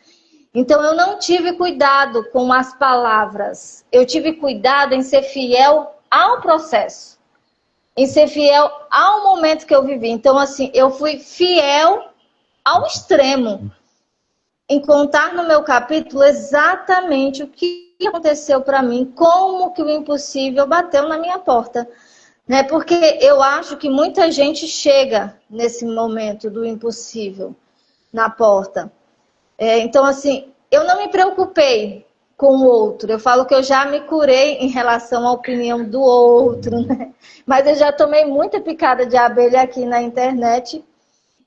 Então eu não tive cuidado com as palavras, eu tive cuidado em ser fiel ao processo, em ser fiel ao momento que eu vivi. Então, assim, eu fui fiel ao extremo, em contar no meu capítulo exatamente o que aconteceu para mim, como que o impossível bateu na minha porta. Né? Porque eu acho que muita gente chega nesse momento do impossível na porta. Então, assim, eu não me preocupei com o outro. Eu falo que eu já me curei em relação à opinião do outro, né? Mas eu já tomei muita picada de abelha aqui na internet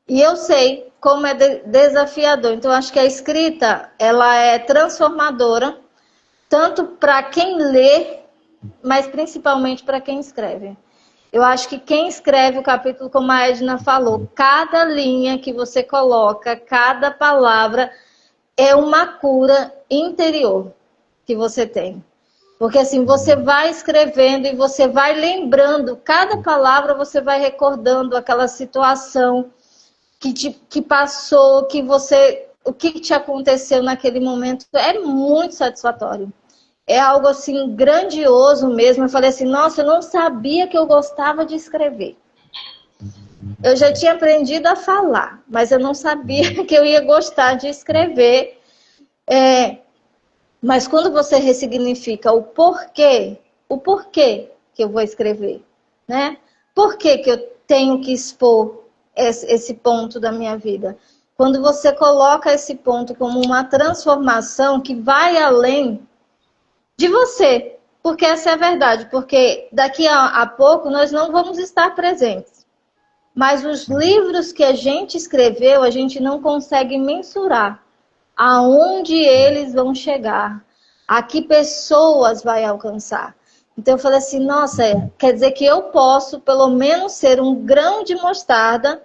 e eu sei como é desafiador. Então, eu acho que a escrita, ela é transformadora, tanto para quem lê, mas principalmente para quem escreve. Eu acho que quem escreve o capítulo, como a Edna falou, cada linha que você coloca, cada palavra é uma cura interior que você tem. Porque assim, você vai escrevendo e você vai lembrando, cada palavra você vai recordando aquela situação que passou, o que te aconteceu naquele momento. É muito satisfatório. É algo assim grandioso mesmo. Eu falei assim, nossa, eu não sabia que eu gostava de escrever. Eu já tinha aprendido a falar, mas eu não sabia que eu ia gostar de escrever. Mas quando você ressignifica o porquê que eu vou escrever, né? Por que que eu tenho que expor esse ponto da minha vida? Quando você coloca esse ponto como uma transformação que vai além de você, porque essa é a verdade, porque daqui a pouco nós não vamos estar presentes. Mas os livros que a gente escreveu, a gente não consegue mensurar aonde eles vão chegar, a que pessoas vai alcançar. Então eu falei assim, nossa, quer dizer que eu posso pelo menos ser um grão de mostarda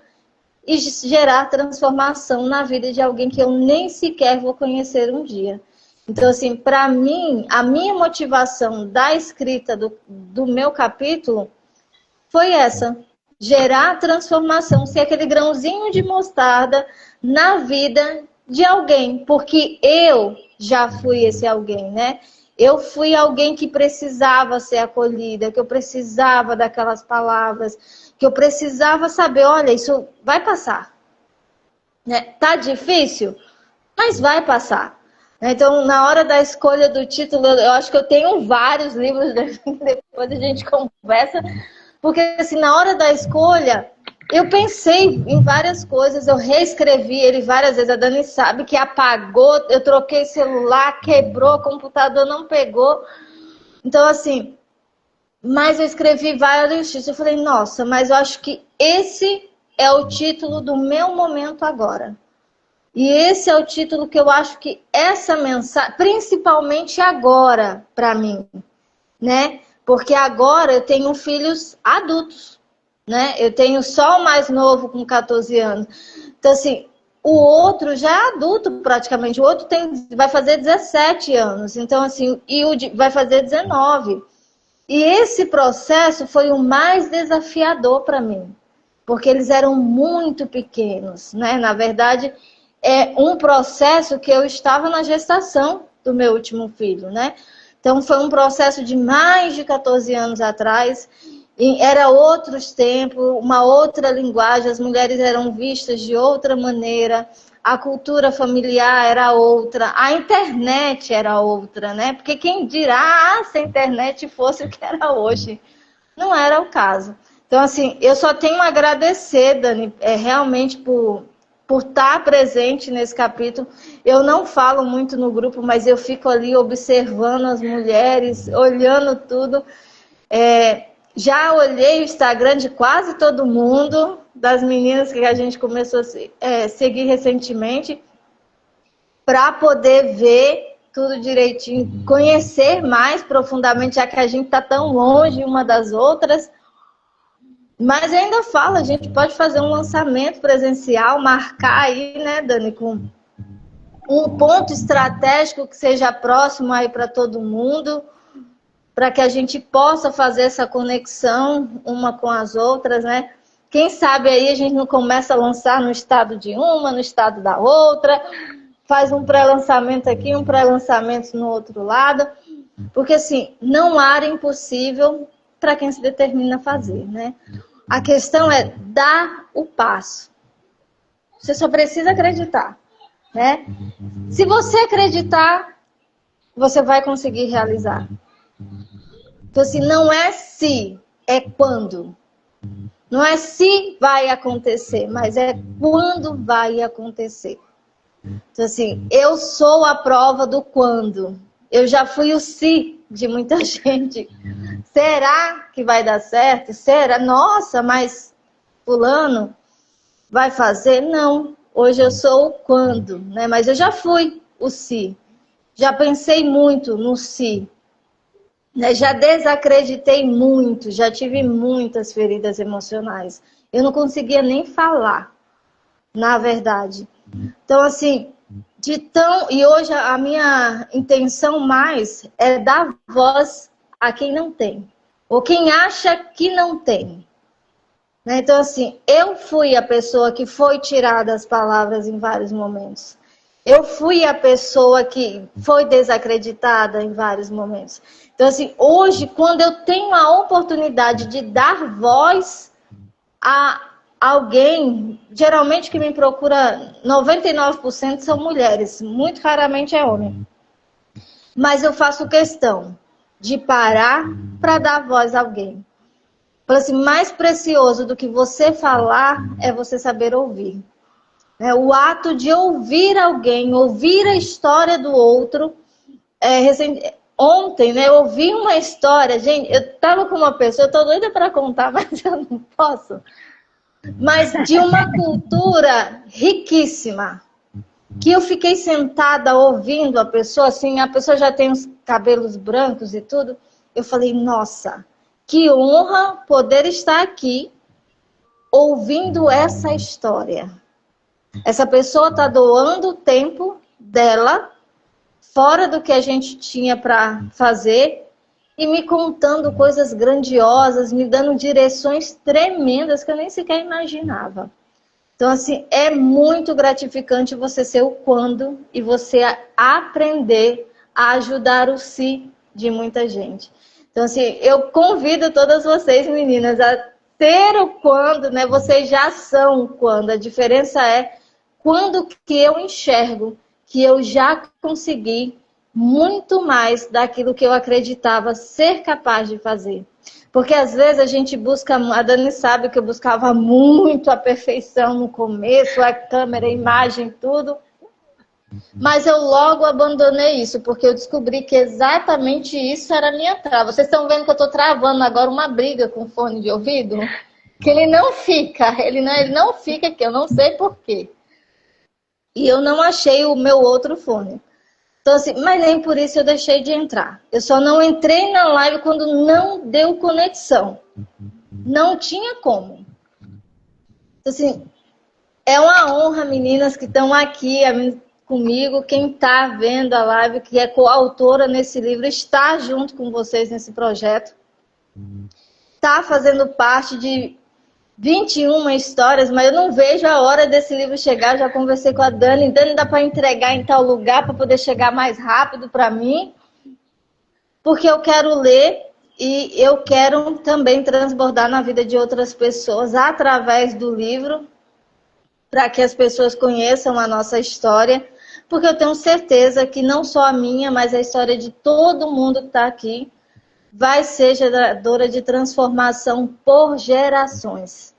e gerar transformação na vida de alguém que eu nem sequer vou conhecer um dia. Então, assim, para mim, a minha motivação da escrita do meu capítulo foi essa. Gerar transformação, ser aquele grãozinho de mostarda na vida de alguém. Porque eu já fui esse alguém, né? Eu fui alguém que precisava ser acolhida, que eu precisava daquelas palavras, que eu precisava saber, olha, isso vai passar. Né? Tá difícil? Mas vai passar. Então, na hora da escolha do título, eu acho que eu tenho vários livros, depois a gente conversa, porque assim, na hora da escolha, eu pensei em várias coisas, eu reescrevi ele várias vezes, a Dani sabe que apagou, eu troquei celular, quebrou, computador não pegou. Então, assim, mas eu escrevi vários títulos, eu falei, nossa, mas eu acho que esse é o título do meu momento agora. E esse é o título que eu acho que essa mensagem, principalmente agora, para mim, né? Porque agora eu tenho filhos adultos, né? Eu tenho só o mais novo com 14 anos. Então, assim, o outro já é adulto praticamente. O outro vai fazer 17 anos. Então, assim, vai fazer 19. E esse processo foi o mais desafiador para mim. Porque eles eram muito pequenos, né? Na verdade, é um processo que eu estava na gestação do meu último filho, né? Então, foi um processo de mais de 14 anos atrás. E era outros tempos, uma outra linguagem, as mulheres eram vistas de outra maneira, a cultura familiar era outra, a internet era outra, né? Porque quem dirá se a internet fosse o que era hoje? Não era o caso. Então, assim, eu só tenho a agradecer, Dani, realmente por estar presente nesse capítulo. Eu não falo muito no grupo, mas eu fico ali observando as mulheres, olhando tudo. Já olhei o Instagram de quase todo mundo, das meninas que a gente começou a seguir recentemente, para poder ver tudo direitinho, conhecer mais profundamente, já que a gente está tão longe uma das outras. Mas ainda falo, a gente pode fazer um lançamento presencial, marcar aí, né, Dani, com um ponto estratégico que seja próximo aí para todo mundo, para que a gente possa fazer essa conexão uma com as outras, né? Quem sabe aí a gente não começa a lançar no estado de uma, no estado da outra, faz um pré-lançamento aqui, um pré-lançamento no outro lado, porque assim, não há impossível para quem se determina a fazer, né? A questão é dar o passo. Você só precisa acreditar, né? Se você acreditar, você vai conseguir realizar. Então, assim, não é se, é quando. Não é se vai acontecer, mas é quando vai acontecer. Então, assim, eu sou a prova do quando. Eu já fui o se de muita gente. Será que vai dar certo? Será? Nossa, mas fulano vai fazer? Não. Hoje eu sou o quando, né? Mas eu já fui o se. Já pensei muito no se. Já desacreditei muito, já tive muitas feridas emocionais. Eu não conseguia nem falar, na verdade. Então, assim, e hoje a minha intenção mais é dar voz a quem não tem, ou quem acha que não tem. Então, assim, eu fui a pessoa que foi tirada as palavras em vários momentos. Eu fui a pessoa que foi desacreditada em vários momentos. Então, assim, hoje, quando eu tenho a oportunidade de dar voz a alguém, geralmente que me procura, 99% são mulheres, muito raramente é homem. Mas eu faço questão de parar para dar voz a alguém. Falo assim, mais precioso do que você falar é você saber ouvir. O ato de ouvir alguém, ouvir a história do outro. Ontem, né, eu ouvi uma história, gente, eu estava com uma pessoa, eu tô doida para contar, mas eu não posso. Mas de uma cultura riquíssima, que eu fiquei sentada ouvindo a pessoa, assim, a pessoa já tem os cabelos brancos e tudo. Eu falei, nossa, que honra poder estar aqui ouvindo essa história. Essa pessoa está doando o tempo dela, fora do que a gente tinha para fazer, e me contando coisas grandiosas, me dando direções tremendas que eu nem sequer imaginava. Então, assim, é muito gratificante você ser o quando e você aprender a ajudar o si de muita gente. Então, assim, eu convido todas vocês, meninas, a ter o quando, né? Vocês já são o quando. A diferença é quando que eu enxergo que eu já consegui muito mais daquilo que eu acreditava ser capaz de fazer. Porque às vezes a gente busca, a Dani sabe que eu buscava muito a perfeição no começo, a câmera, a imagem, tudo. Mas eu logo abandonei isso, porque eu descobri que exatamente isso era a minha trava. Vocês estão vendo que eu estou travando agora uma briga com o fone de ouvido? Que ele não fica, ele não fica aqui, eu não sei por quê. E eu não achei o meu outro fone. Então, assim, mas nem por isso eu deixei de entrar. Eu só não entrei na live quando não deu conexão. Não tinha como. Então, assim, é uma honra, meninas, que estão aqui comigo. Quem está vendo a live, que é coautora nesse livro, está junto com vocês nesse projeto. Está fazendo parte de 21 histórias, mas eu não vejo a hora desse livro chegar. Eu já conversei com a Dani. Dani, dá para entregar em tal lugar para poder chegar mais rápido para mim? Porque eu quero ler e eu quero também transbordar na vida de outras pessoas através do livro, para que as pessoas conheçam a nossa história. Porque eu tenho certeza que não só a minha, mas a história de todo mundo que está aqui vai ser geradora de transformação por gerações.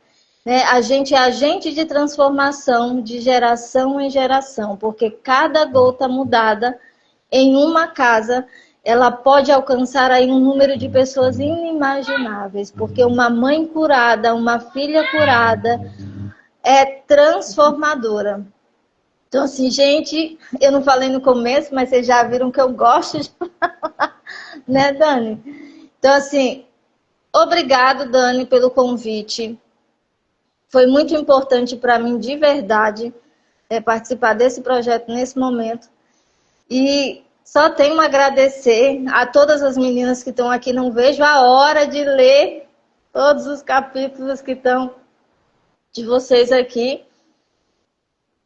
A gente é agente de transformação de geração em geração, porque cada gota mudada em uma casa, ela pode alcançar aí um número de pessoas inimagináveis, porque uma mãe curada, uma filha curada é transformadora. Então, assim, gente, eu não falei no começo, mas vocês já viram que eu gosto de falar, né, Dani? Então, assim, obrigado, Dani, pelo convite. Foi muito importante para mim, de verdade, participar desse projeto nesse momento. E só tenho a agradecer a todas as meninas que estão aqui. Não vejo a hora de ler todos os capítulos que estão de vocês aqui.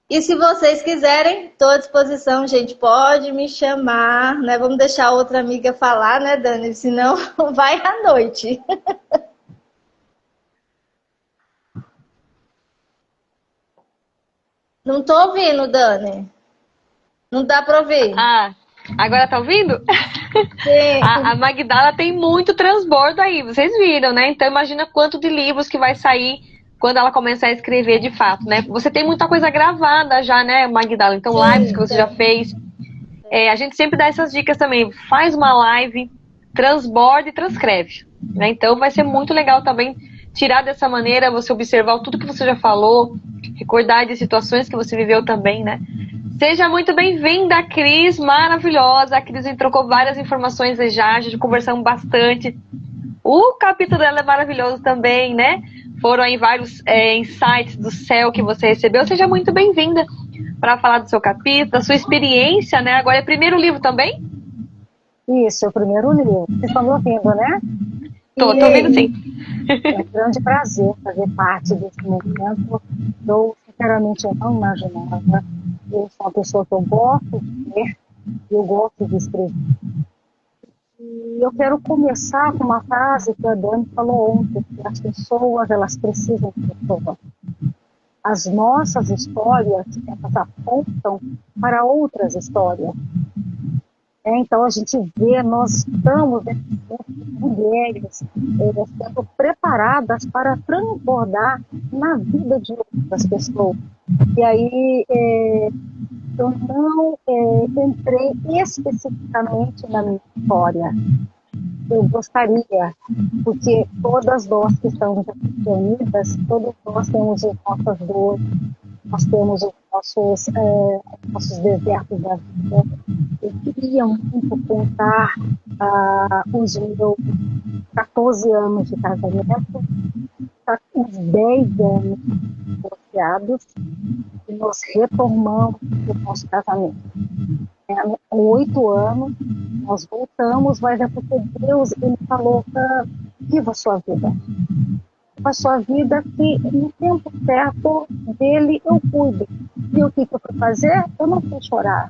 E se vocês quiserem, estou à disposição, gente. Pode me chamar, né? Vamos deixar a outra amiga falar, né, Dani? Senão vai à noite. Não estou ouvindo, Dani. Não dá para ouvir. Ah, agora tá ouvindo? Sim. A Magdala tem muito transbordo aí, vocês viram, né? Então imagina quanto de livros que vai sair quando ela começar a escrever de fato, né? Você tem muita coisa gravada já, né, Magdala? Então, lives que você já fez. A gente sempre dá essas dicas também. Faz uma live, transborda e transcreve, né? Então vai ser muito legal também tirar dessa maneira, você observar tudo que você já falou, recordar de situações que você viveu também, né? Seja muito bem-vinda, Cris, maravilhosa. A Cris trocou várias informações já, a gente conversamos bastante. O capítulo dela é maravilhoso também, né? Foram aí vários insights do céu que você recebeu. Seja muito bem-vinda para falar do seu capítulo, da sua experiência, né? Agora é o primeiro livro também? Isso, é o primeiro livro. Vocês estão me ouvindo, né? Tô ouvindo sim. É um grande prazer fazer parte desse movimento. Eu, sinceramente, eu não imaginava. Eu sou uma pessoa que eu gosto de ler e eu gosto de escrever. E eu quero começar com uma frase que a Dani falou ontem, que as pessoas, elas precisam de pessoas. As nossas histórias, elas apontam para outras histórias. Então, a gente vê, nós estamos, mulheres, sendo preparadas para transbordar na vida de outras pessoas. E aí, eu não entrei especificamente na minha história. Eu gostaria, porque todas nós que estamos aqui reunidas, todas nós temos as nossas dores, nós temos os nossos desertos da vida. Eu queria muito contar os meus 14 anos de casamento, uns 10 anos divorciados, e nós retomamos o nosso casamento. Há 8 anos, nós voltamos, mas é porque Deus, ele falou, viva a sua vida. Viva a sua vida que no tempo certo dele eu cuido. E o que eu fui fazer? Eu não fui chorar.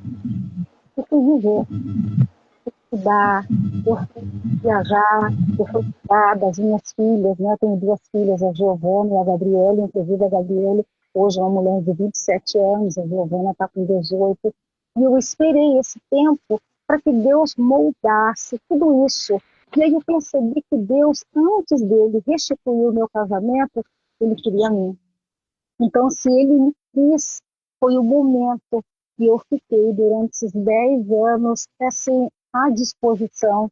Eu fui viver. Eu fui estudar, eu fui viajar, eu fui cuidar das minhas filhas, né? Eu tenho 2 filhas, a Giovana e a Gabriele, inclusive a Gabriele hoje é uma mulher de 27 anos, a Giovana está com 18. E eu esperei esse tempo para que Deus moldasse tudo isso. E aí eu percebi que Deus, antes dele restituir o meu casamento, ele queria a mim. Então, se ele me quis, foi o momento que eu fiquei durante esses 10 anos assim, à disposição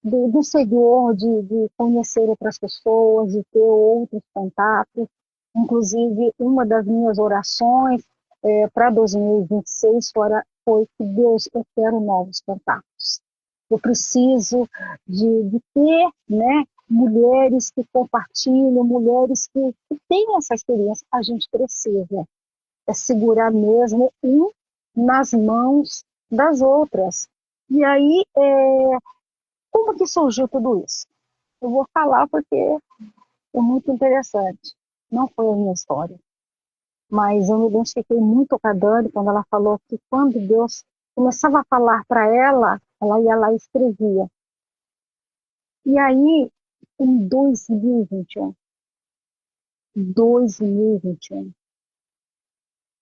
do Senhor, de conhecer outras pessoas, de ter outros contatos. Inclusive, uma das minhas orações para 2026 foi que Deus, eu quero novos contatos. Eu preciso de ter, né, mulheres que compartilham, mulheres que têm essa experiência. A gente precisa segurar mesmo nas mãos das outras. E aí, como que surgiu tudo isso? Eu vou falar porque é muito interessante. Não foi a minha história. Mas eu me identifiquei muito com a Dani quando ela falou que quando Deus começava a falar para ela, ela ia lá e escrevia. E aí, em 2021,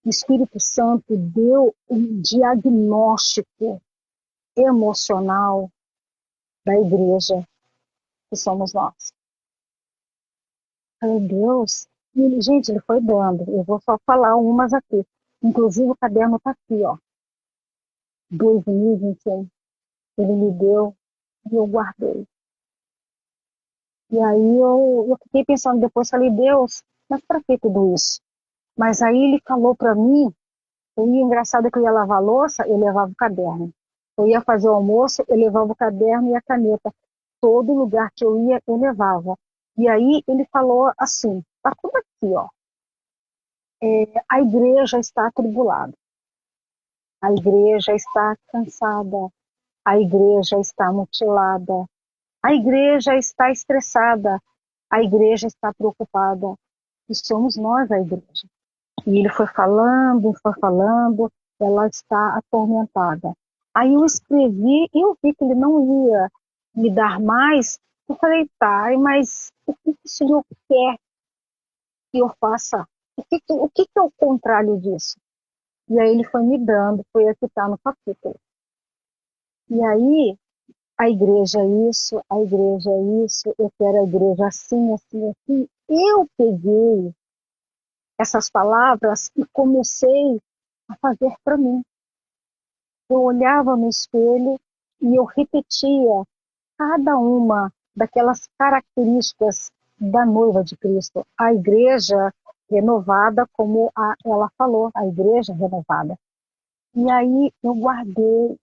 o Espírito Santo deu um diagnóstico emocional da igreja que somos nós. Falei, Deus, e ele, gente, ele foi dando. Eu vou só falar umas aqui. Inclusive o caderno está aqui, ó. 2021. Ele me deu e eu guardei. E aí eu fiquei pensando depois, falei, Deus, mas para que tudo isso? Mas aí ele falou para mim, e engraçado é que eu ia lavar a louça, eu levava o caderno. Eu ia fazer o almoço, eu levava o caderno e a caneta. Todo lugar que eu ia, eu levava. E aí ele falou assim, tá tudo aqui, ó. A igreja está atribulada. A igreja está cansada. A igreja está mutilada. A igreja está estressada. A igreja está preocupada. E somos nós a igreja. E ele foi falando, ela está atormentada. Aí eu escrevi e eu vi que ele não ia me dar mais. Eu falei, tá, mas o que o Senhor quer que eu faça? O que é o contrário disso? E aí ele foi me dando, foi aqui que está no capítulo. E aí, a igreja é isso, a igreja é isso, eu quero a igreja assim, assim, assim. Eu peguei essas palavras e comecei a fazer para mim. Eu olhava no espelho e eu repetia cada uma daquelas características da noiva de Cristo. A igreja renovada, como ela falou, a igreja renovada. E aí eu guardei,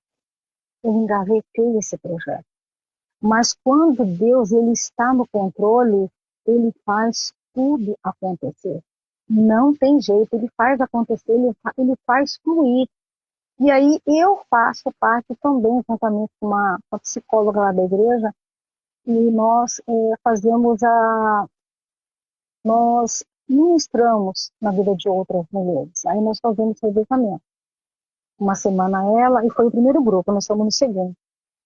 eu engavetei esse projeto. Mas quando Deus ele está no controle, ele faz tudo acontecer. Não tem jeito, ele faz acontecer, ele faz fluir. E aí eu faço parte também, juntamente com uma psicóloga lá da igreja, e nós nós ministramos na vida de outras mulheres. Aí nós fazemos revezamento. Uma semana ela, e foi o primeiro grupo, nós estamos no segundo.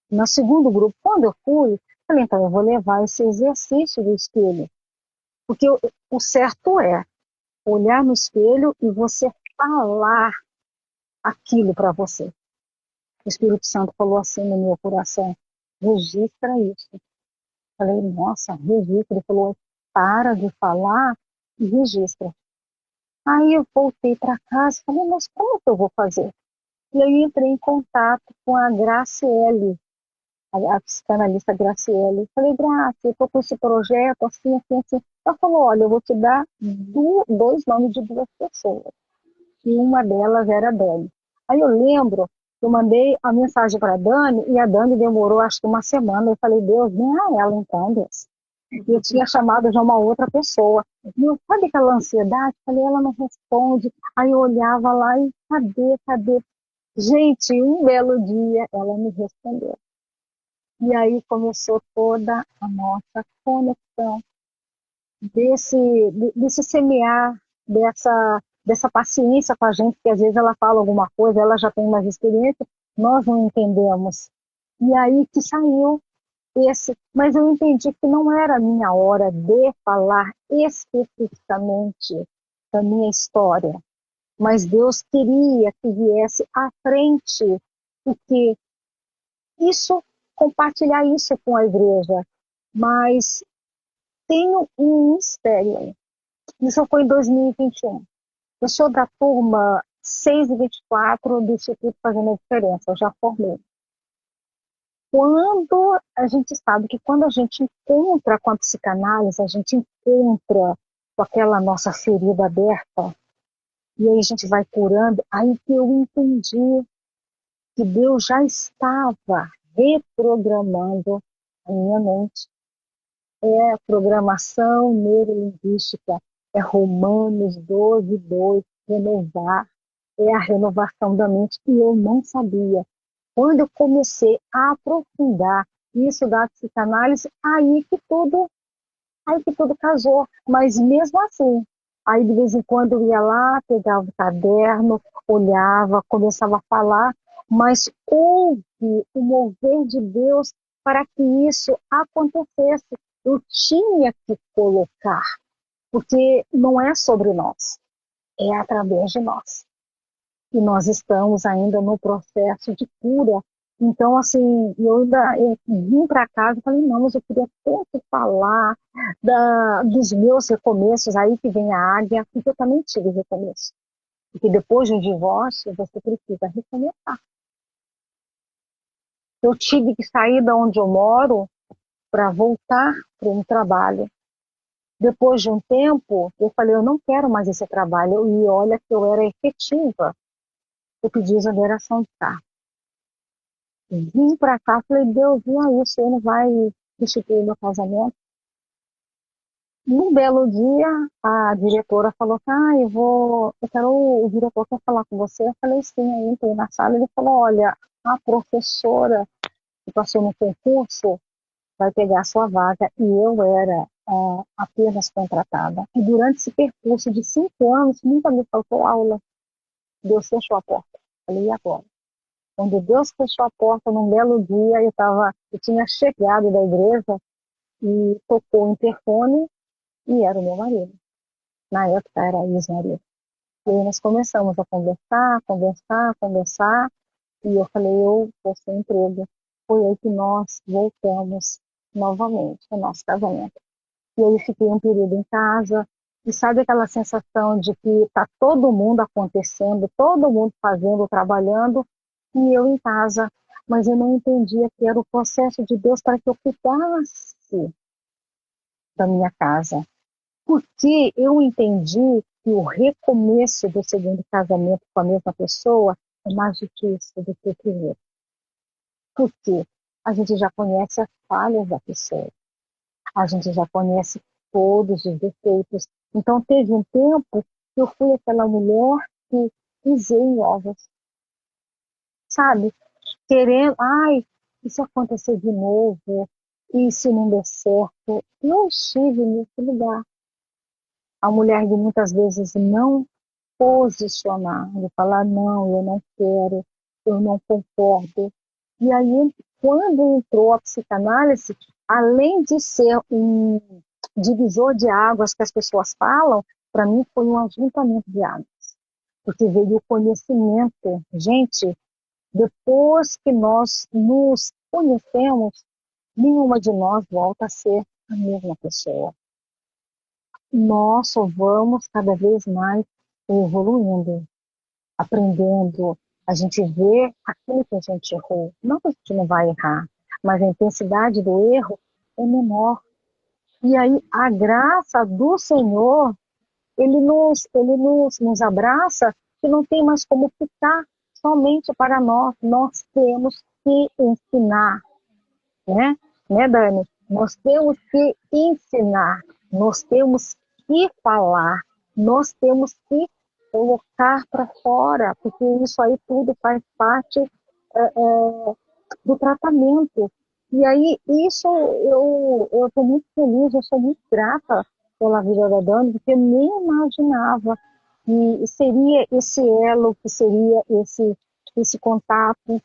No segundo grupo, quando eu fui, falei, então eu vou levar esse exercício do espelho. Porque o certo é, olhar no espelho e você falar aquilo para você. O Espírito Santo falou assim no meu coração: registra isso. Falei, nossa, registra. Ele falou, para de falar e registra. Aí eu voltei para casa e falei, mas como que eu vou fazer? E aí entrei em contato com a Graciele, a psicanalista Graciele. Falei, Graça, eu estou com esse projeto, assim, assim, assim. Ela falou, olha, eu vou te dar dois nomes de duas pessoas. E uma delas era a Dani. Aí eu lembro, eu mandei a mensagem para a Dani, e a Dani demorou acho que uma semana. Eu falei, Deus, nem a ela então, Deus. E eu tinha chamado já uma outra pessoa. E eu, sabe aquela ansiedade? Falei, ela não responde. Aí eu olhava lá e cadê? Gente, um belo dia ela me respondeu. E aí começou toda a nossa conexão, desse semear, dessa paciência com a gente, que às vezes ela fala alguma coisa, ela já tem mais experiência, nós não entendemos. E aí que saiu mas eu entendi que não era a minha hora de falar especificamente da minha história, mas Deus queria que viesse à frente, porque compartilhar isso com a igreja, mas tenho um mistério. Isso foi em 2021. Eu sou da turma 6 e 24 do Instituto Fazendo a Diferença, eu já formei. Quando a gente sabe que quando a gente encontra com a psicanálise, a gente encontra com aquela nossa ferida aberta, e aí a gente vai curando, aí que eu entendi que Deus já estava reprogramando a minha mente. É programação neurolinguística, é Romanos 12:2, renovar, é a renovação da mente, que eu não sabia. Quando eu comecei a aprofundar isso da psicanálise, aí que tudo casou. Mas mesmo assim, aí de vez em quando eu ia lá, pegava o caderno, olhava, começava a falar, mas houve o mover de Deus para que isso acontecesse. Eu tinha que colocar, porque não é sobre nós, é através de nós. E nós estamos ainda no processo de cura. Então, assim, eu vim para casa e falei, não, mas eu queria tanto falar dos meus recomeços, aí que vem a águia, porque eu também tive recomeço. Porque depois de um divórcio, você precisa recomeçar. Eu tive que sair de onde eu moro para voltar para um trabalho. Depois de um tempo, eu falei, eu não quero mais esse trabalho. E olha que eu era efetiva. Eu pedi exoneração de cargo. Vim para cá, falei, Deus, e aí, o senhor não vai instituir meu casamento? Num belo dia, a diretora falou, o diretor quer falar com você. Eu falei, sim, aí entrei na sala, ele falou, olha, a professora que passou no concurso vai pegar a sua vaga, e eu era apenas contratada. E durante esse percurso de 5 anos, nunca me faltou aula. Deus fechou a porta. Eu falei, e agora? Quando Deus fechou a porta, num belo dia, eu tinha chegado da igreja e tocou o interfone e era o meu marido. Na época era ex-marido. E aí nós começamos a conversar, e eu falei, eu vou ser emprego. Foi aí que nós voltamos novamente ao nosso casamento. E aí fiquei um período em casa, e sabe aquela sensação de que está todo mundo acontecendo, todo mundo fazendo, trabalhando, e eu em casa, mas eu não entendia que era o processo de Deus para que eu cuidasse da minha casa. Porque eu entendi que o recomeço do segundo casamento com a mesma pessoa é mais difícil do que o primeiro. Porque a gente já conhece as falhas da pessoa, a gente já conhece todos os defeitos. Então teve um tempo que eu fui aquela mulher que pisei em ovos, sabe? Querendo, e se acontecer de novo? E se não der certo? Eu estive nesse lugar. A mulher de muitas vezes não posicionar, de falar, não, eu não quero, eu não concordo. E aí, quando entrou a psicanálise, além de ser um divisor de águas que as pessoas falam, para mim foi um ajuntamento de águas, porque veio o conhecimento. Gente, depois que nós nos conhecemos, nenhuma de nós volta a ser a mesma pessoa. Nós só vamos cada vez mais evoluindo, aprendendo. A gente vê aquilo que a gente errou. Não que a gente não vai errar, mas a intensidade do erro é menor. E aí a graça do Senhor, ele nos abraça e não tem mais como ficar somente para nós. Nós temos que ensinar, né? Né, Dani? Nós temos que ensinar, nós temos que falar, nós temos que colocar para fora, porque isso aí tudo faz parte do tratamento. E aí, isso eu estou muito feliz, eu sou muito grata pela vida da Dani, porque eu nem imaginava que seria esse elo, que seria esse contato.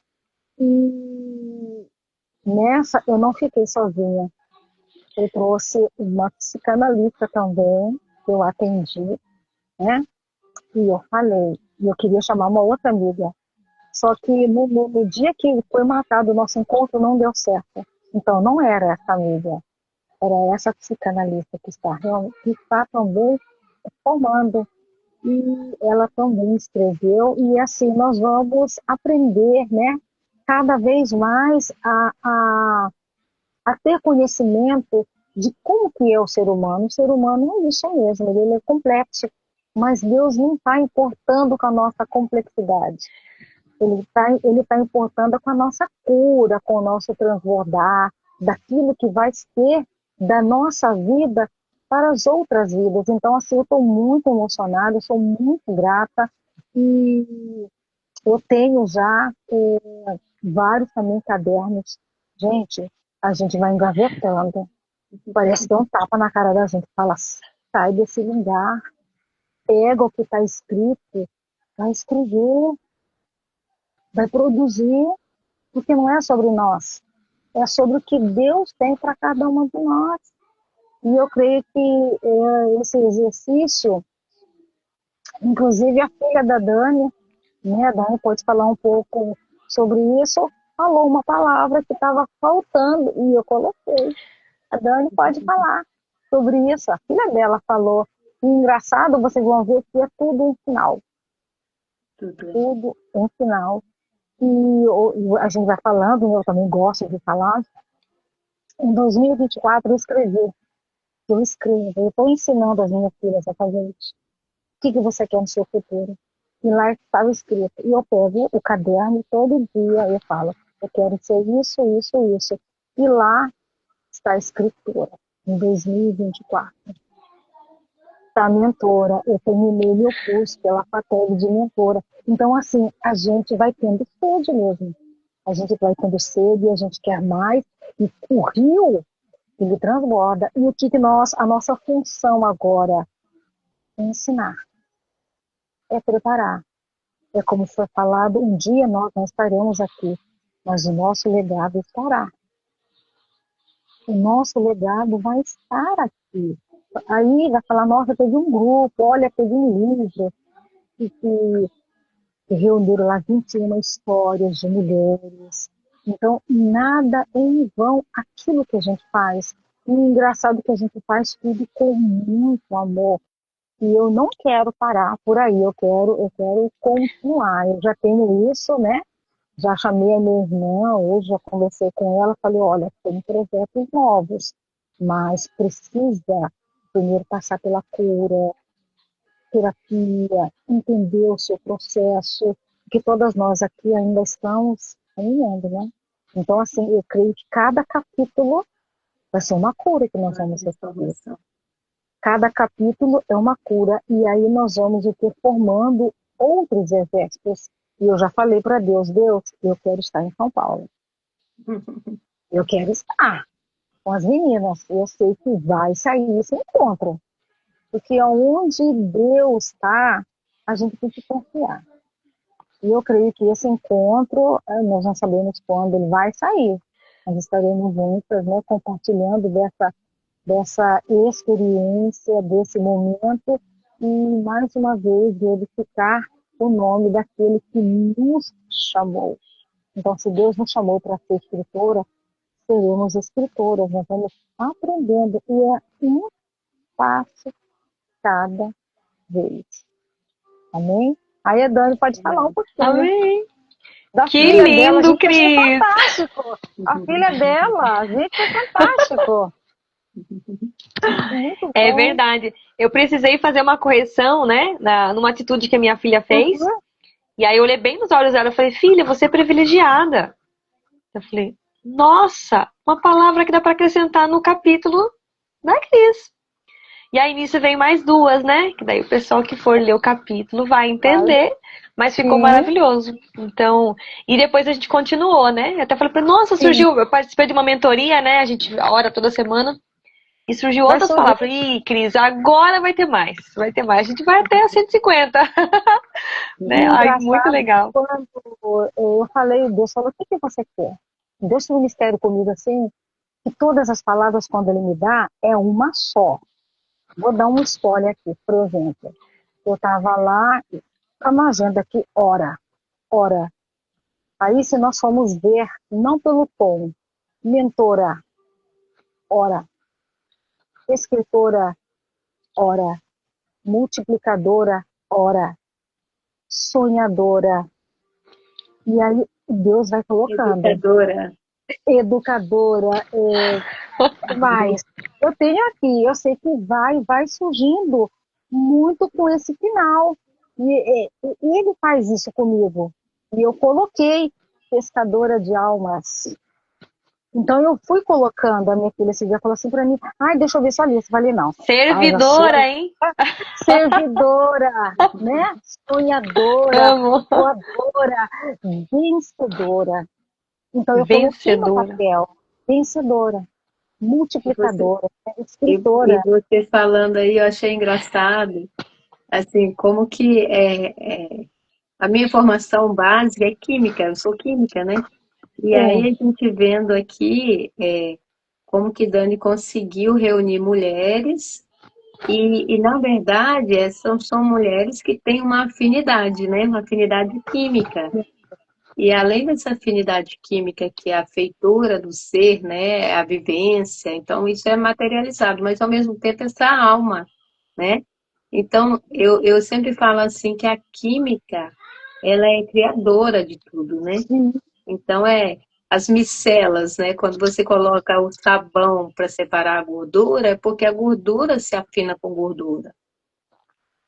E nessa, eu não fiquei sozinha. Eu trouxe uma psicanalista também, que eu atendi, né? E eu falei, e eu queria chamar uma outra amiga. Só que no dia que foi marcado o nosso encontro, não deu certo. Então, não era essa amiga, era essa psicanalista que está também formando. E ela também escreveu, e assim nós vamos aprender, né? Cada vez mais a ter conhecimento de como que é o ser humano. O ser humano é isso mesmo, ele é complexo, mas Deus não está importando com a nossa complexidade. Ele tá importando com a nossa cura, com o nosso transbordar, daquilo que vai ser da nossa vida para as outras vidas. Então, assim, eu estou muito emocionada, eu sou muito grata e eu tenho já vários também cadernos. Gente, a gente vai engavetando. Parece que é um tapa na cara da gente. Fala, sai desse lugar, pega o que está escrito, vai escrever, vai produzir, porque não é sobre nós, é sobre o que Deus tem para cada uma de nós. E eu creio que esse exercício, inclusive a filha da Dani, né, a Dani pode falar um pouco sobre isso, falou uma palavra que estava faltando e eu coloquei. A Dani pode falar sobre isso, a filha dela falou. E engraçado, vocês vão ver que é tudo um final. Tudo um final. E a gente vai falando, eu também gosto de falar. Em 2024 eu escrevo, eu estou ensinando as minhas filhas a fazer isso. O que você quer no seu futuro? E lá estava escrito. E eu pego o caderno e todo dia eu falo, eu quero ser isso, isso, isso. E lá está a escritura, em 2024. Está a mentora, eu terminei meu curso pela FATEC de mentora. Então, assim, a gente vai tendo sede mesmo. A gente vai tendo sede, a gente quer mais. E o rio, ele transborda. E o que a nossa função agora é ensinar, é preparar. É como foi falado, um dia nós não estaremos aqui, mas o nosso legado estará. O nosso legado vai estar aqui. Aí vai falar, nossa, teve um grupo, olha, teve um livro que reuniram lá 21 histórias de mulheres. Então, nada é em vão aquilo que a gente faz. E o engraçado é que a gente faz tudo com muito amor. E eu não quero parar por aí, eu quero continuar. Eu já tenho isso, né? Já chamei a minha irmã, hoje já conversei com ela, falei, olha, tem projetos novos, mas precisa primeiro passar pela cura, terapia, entender o seu processo, que todas nós aqui ainda estamos caminhando, né? Então, assim, eu creio que cada capítulo vai ser uma cura que nós vamos receber. Cada capítulo é uma cura, e aí nós vamos ir formando outros exércitos. E eu já falei para Deus, eu quero estar em São Paulo. Eu quero estar com as meninas. Eu sei que vai sair esse encontro. Porque onde Deus está, a gente tem que confiar. E eu creio que esse encontro, nós não sabemos quando ele vai sair. Nós estaremos juntas, né, compartilhando dessa experiência, desse momento, e, mais uma vez, glorificar o nome daquele que nos chamou. Então, se Deus nos chamou para ser escritora, seremos escritoras, nós vamos aprendendo, e é um passo cada vez. Amém? Aí a Dani pode falar um pouquinho. Amém. Da Que filha dela, lindo, gente, achei Cris. fantástico. A filha dela, gente, foi fantástico. Muito É bom. verdade. Eu precisei fazer uma correção, né, numa atitude que a minha filha fez. Uhum. E aí eu olhei bem nos olhos dela e falei, filha, você é privilegiada. Eu falei, nossa, uma palavra que dá para acrescentar no capítulo da Cris. E aí nisso vem mais duas, né? Que daí o pessoal que for ler o capítulo vai entender, mas ficou Sim. maravilhoso. Então, e depois a gente continuou, né? Eu até falei pra nossa, surgiu, eu participei de uma mentoria, né? A gente ora toda semana. E surgiu Vai outras surgir. palavras. Ih, Cris, agora vai ter mais. Vai ter mais. A gente vai até a 150. Né? Ai, muito Engraçado, legal. quando eu falei, Deus falou, o que que você quer? Deus tem um mistério comigo assim, que todas as palavras, quando Ele me dá, é uma só. Vou dar um spoiler aqui, por exemplo. Eu estava lá, uma agenda aqui, ora. Aí, se nós formos ver, não pelo tom, mentora, ora. Escritora, ora. Multiplicadora, ora. Sonhadora. E aí, Deus vai colocando. Educadora, mas eu tenho aqui, eu sei que vai surgindo muito com esse final. E ele faz isso comigo. E eu coloquei pescadora de almas. Então eu fui colocando, a minha filha esse dia falou assim para mim, ai, deixa eu ver sua lista. Eu falei, não. Servidora, hein? Servidora, né? Sonhadora, Amo. doadora, vencedora. Então eu coloquei no Vencedora. papel, vencedora, multiplicadora, E escritora. você falando aí, eu achei engraçado, assim, como que a minha formação básica é química, eu sou química, né? E aí a gente vendo aqui como que Dani conseguiu reunir mulheres e na verdade, são mulheres que têm uma afinidade, né? Uma afinidade química. E além dessa afinidade química, que é a feitura do ser, né? A vivência, então isso é materializado, mas ao mesmo tempo essa alma, né? Então, eu sempre falo assim que a química, ela é criadora de tudo, né? Então, as micelas, né? Quando você coloca o sabão para separar a gordura, é porque a gordura se afina com gordura.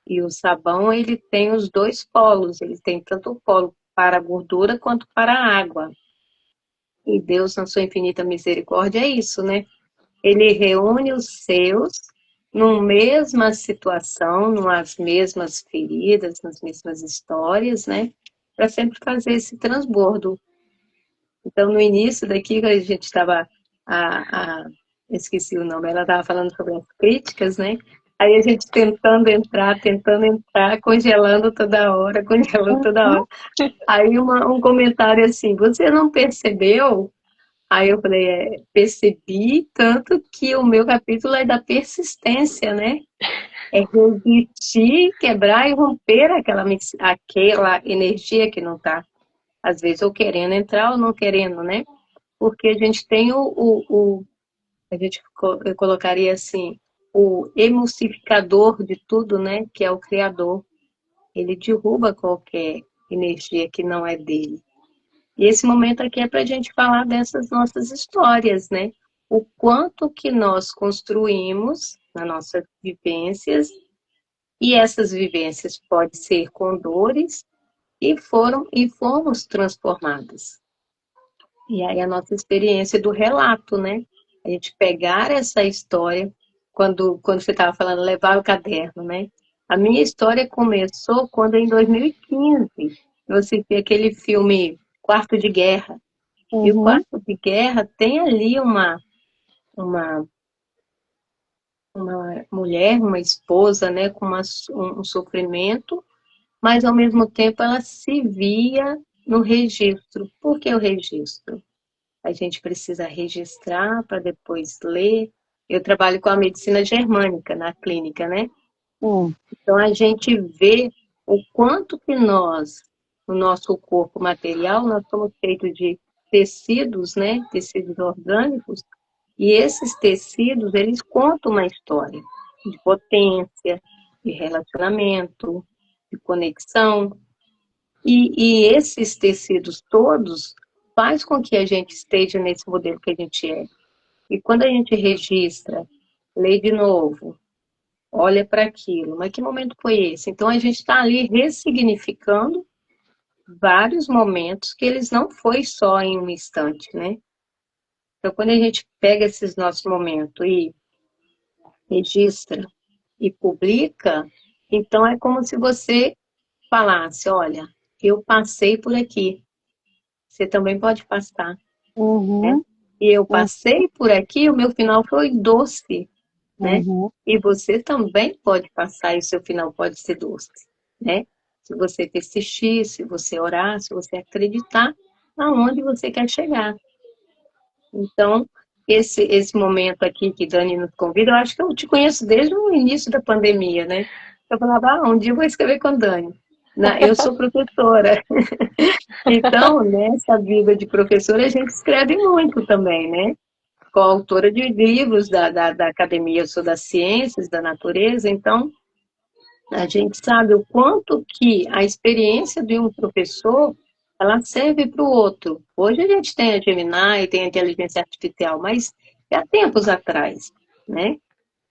E o sabão, ele tem os dois polos, ele tem tanto o polo para a gordura quanto para a água. E Deus, na sua infinita misericórdia, é isso, né? Ele reúne os seus numa mesma situação, nas mesmas feridas, nas mesmas histórias, né? Para sempre fazer esse transbordo. Então, no início daqui, a gente estava, esqueci o nome, ela estava falando sobre as críticas, né? Aí a gente tentando entrar, congelando toda hora, congelando toda hora. Aí um comentário assim, você não percebeu? Aí eu falei, percebi, tanto que o meu capítulo é da persistência, né? É resistir, quebrar e romper aquela energia que não está, às vezes, ou querendo entrar ou não querendo, né? Porque a gente tem eu colocaria assim, o emulsificador de tudo, né? Que é o Criador. Ele derruba qualquer energia que não é dele. E esse momento aqui é para a gente falar dessas nossas histórias, né? O quanto que nós construímos nas nossas vivências, e essas vivências podem ser com dores, e fomos transformadas. E aí a nossa experiência do relato, né? A gente pegar essa história, quando você estava falando, levar o caderno, né? A minha história começou quando, em 2015, eu assisti aquele filme Quarto de Guerra. E o Quarto de Guerra tem ali uma mulher, uma esposa, né, com um sofrimento, mas ao mesmo tempo ela se via no registro. Por que o registro? A gente precisa registrar para depois ler. Eu trabalho com a medicina germânica na clínica, né? Hum, Então, a gente vê o quanto que nós, o nosso corpo material, nós somos feitos de tecidos, né? Tecidos orgânicos, e esses tecidos, eles contam uma história de potência, de relacionamento, de conexão. E esses tecidos todos faz com que a gente esteja nesse modelo que a gente é. E quando a gente registra, lê de novo, olha para aquilo, mas que momento foi esse? Então a gente está ali ressignificando vários momentos que eles não foi só em um instante, né? Então quando a gente pega esses nossos momentos e registra e publica, então é como se você falasse, olha, eu passei por aqui, você também pode passar, né? uhum, E eu uhum, passei por aqui, o meu final foi doce, né? uhum. E você também pode passar e o seu final pode ser doce, né? Se você persistir, se você orar, se você acreditar aonde você quer chegar. Então, esse momento aqui que Dani nos convida, eu acho que eu te conheço desde o início da pandemia, né? Eu falava, um dia eu vou escrever com a Dani. Eu sou professora, então, nessa vida de professora, a gente escreve muito também, né? Coautora de livros da academia, eu sou das ciências, da natureza, então a gente sabe o quanto que a experiência de um professor, ela serve para o outro. Hoje a gente tem a Gemini, tem a inteligência artificial, mas há tempos atrás, né?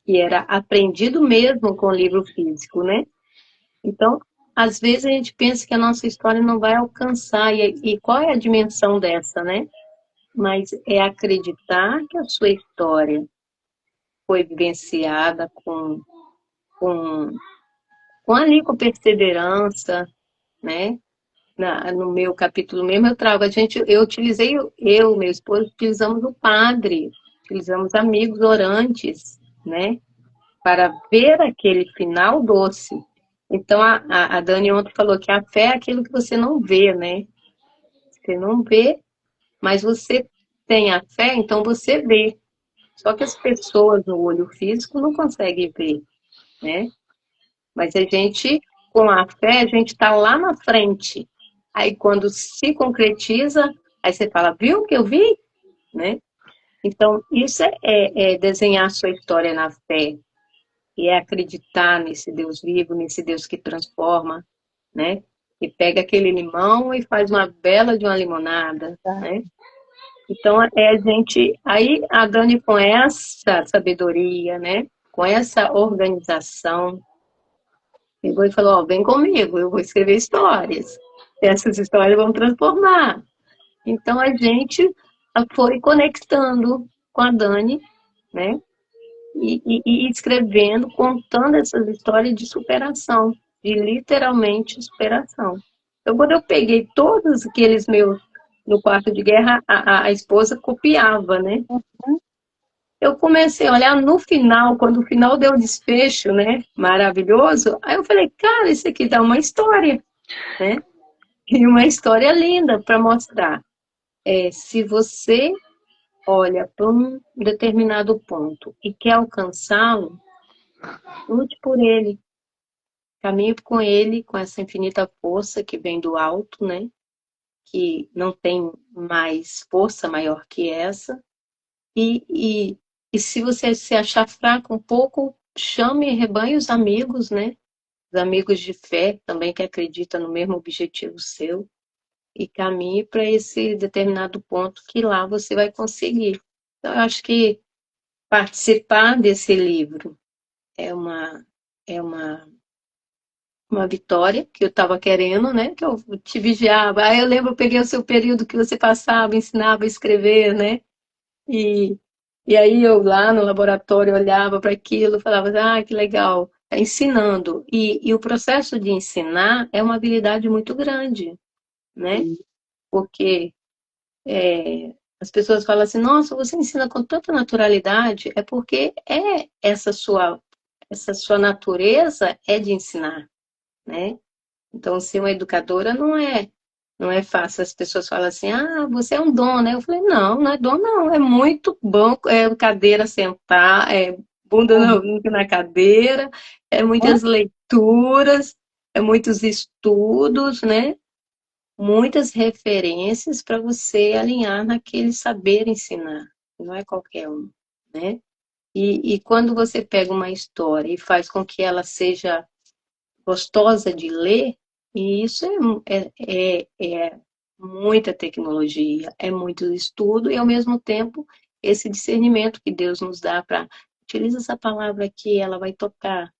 Que era aprendido mesmo com o livro físico, né? Então, às vezes a gente pensa que a nossa história não vai alcançar, e qual é a dimensão dessa, né? Mas é acreditar que a sua história foi vivenciada com, com perseverança, né? No meu capítulo mesmo, eu utilizei, meu esposo, utilizamos o padre, utilizamos amigos orantes, né? Para ver aquele final doce. Então, a Dani ontem falou que a fé é aquilo que você não vê, né? Você não vê, mas você tem a fé, então você vê. Só que as pessoas no olho físico não conseguem ver, né? Mas a gente, com a fé, a gente está lá na frente. Aí quando se concretiza, aí você fala, viu que eu vi? Né? Então, isso é desenhar a sua história na fé. E é acreditar nesse Deus vivo, nesse Deus que transforma, né? E pega aquele limão e faz uma bela de uma limonada, Tá. né? Então, a gente... Aí a Dani, com essa sabedoria, né? Com essa organização, pegou e falou, vem comigo, eu vou escrever histórias. Essas histórias vão transformar. Então, a gente foi conectando com a Dani, né? E escrevendo, contando essas histórias de superação, de literalmente superação. Então, quando eu peguei todos aqueles meus no quarto de guerra, a esposa copiava, né? Eu comecei a olhar no final, quando o final deu o desfecho, né? Maravilhoso. Aí eu falei, cara, isso aqui dá uma história, né? E uma história linda para mostrar. Se você olha para um determinado ponto e quer alcançá-lo, lute por ele. Caminhe com ele, com essa infinita força que vem do alto, né? Que não tem mais força maior que essa. E se você se achar fraco um pouco, chame e rebanhe os amigos, né? Os amigos de fé também que acreditam no mesmo objetivo seu. E caminhe para esse determinado ponto que lá você vai conseguir. Então, eu acho que participar desse livro é uma vitória que eu estava querendo, né? Que eu te vigiava. Aí eu lembro, eu peguei o seu período que você passava, ensinava a escrever, né? E, e aí eu lá no laboratório olhava para aquilo, falava, que legal, tá ensinando. E o processo de ensinar é uma habilidade muito grande, né? Porque as pessoas falam assim, nossa, você ensina com tanta naturalidade, é porque essa sua natureza é de ensinar, né? Então, ser uma educadora não é fácil. As pessoas falam assim, você é um dom, né? Eu falei, não, não é dom, não. É muito bom, cadeira sentar, bunda na cadeira, é muitas leituras, é muitos estudos, né? Muitas referências para você alinhar naquele saber ensinar. Não é qualquer um, né? E quando você pega uma história e faz com que ela seja gostosa de ler, e isso é muita tecnologia, é muito estudo e, ao mesmo tempo, esse discernimento que Deus nos dá para utiliza essa palavra aqui, ela vai tocar,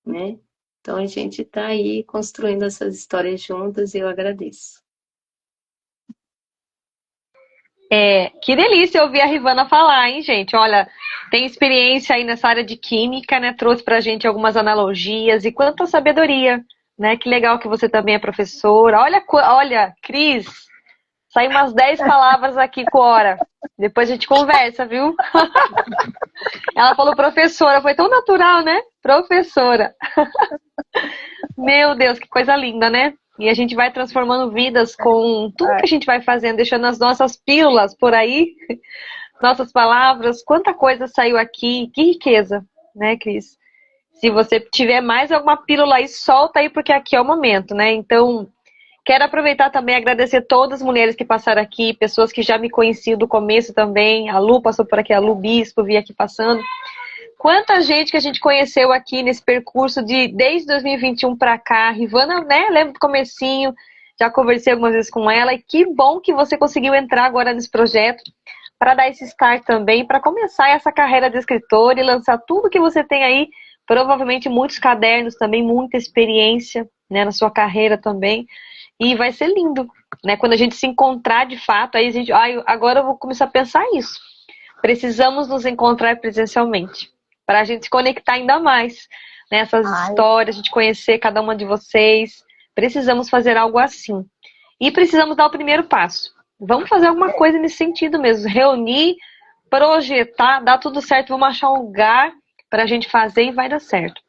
né? Então, a gente está aí construindo essas histórias juntas e eu agradeço. Que delícia ouvir a Rivana falar, hein, gente? Olha, tem experiência aí nessa área de química, né? Trouxe pra gente algumas analogias e quanta sabedoria, né? Que legal que você também é professora. Olha, Cris, saiu umas 10 palavras aqui com hora. Depois a gente conversa, viu? Ela falou professora, foi tão natural, né? Professora. Meu Deus, que coisa linda, né? E a gente vai transformando vidas com tudo que a gente vai fazendo, deixando as nossas pílulas por aí, nossas palavras. Quanta coisa saiu aqui, que riqueza, né, Cris? Se você tiver mais alguma pílula aí, solta aí, porque aqui é o momento, né? Então, quero aproveitar também e agradecer todas as mulheres que passaram aqui, pessoas que já me conheciam do começo também. A Lu passou por aqui, a Lu Bispo, vi aqui passando. Quanta gente que a gente conheceu aqui nesse percurso desde 2021 para cá. Rivana, né? Lembro do comecinho, já conversei algumas vezes com ela. E que bom que você conseguiu entrar agora nesse projeto para dar esse start também, para começar essa carreira de escritora e lançar tudo que você tem aí. Provavelmente muitos cadernos também, muita experiência, né, na sua carreira também. E vai ser lindo, né? Quando a gente se encontrar de fato, aí a gente... agora eu vou começar a pensar isso. Precisamos nos encontrar presencialmente, para a gente se conectar ainda mais nessas histórias, a gente conhecer cada uma de vocês. Precisamos fazer algo assim. E precisamos dar o primeiro passo. Vamos fazer alguma coisa nesse sentido mesmo. Reunir, projetar, dar tudo certo. Vamos achar um lugar para a gente fazer e vai dar certo.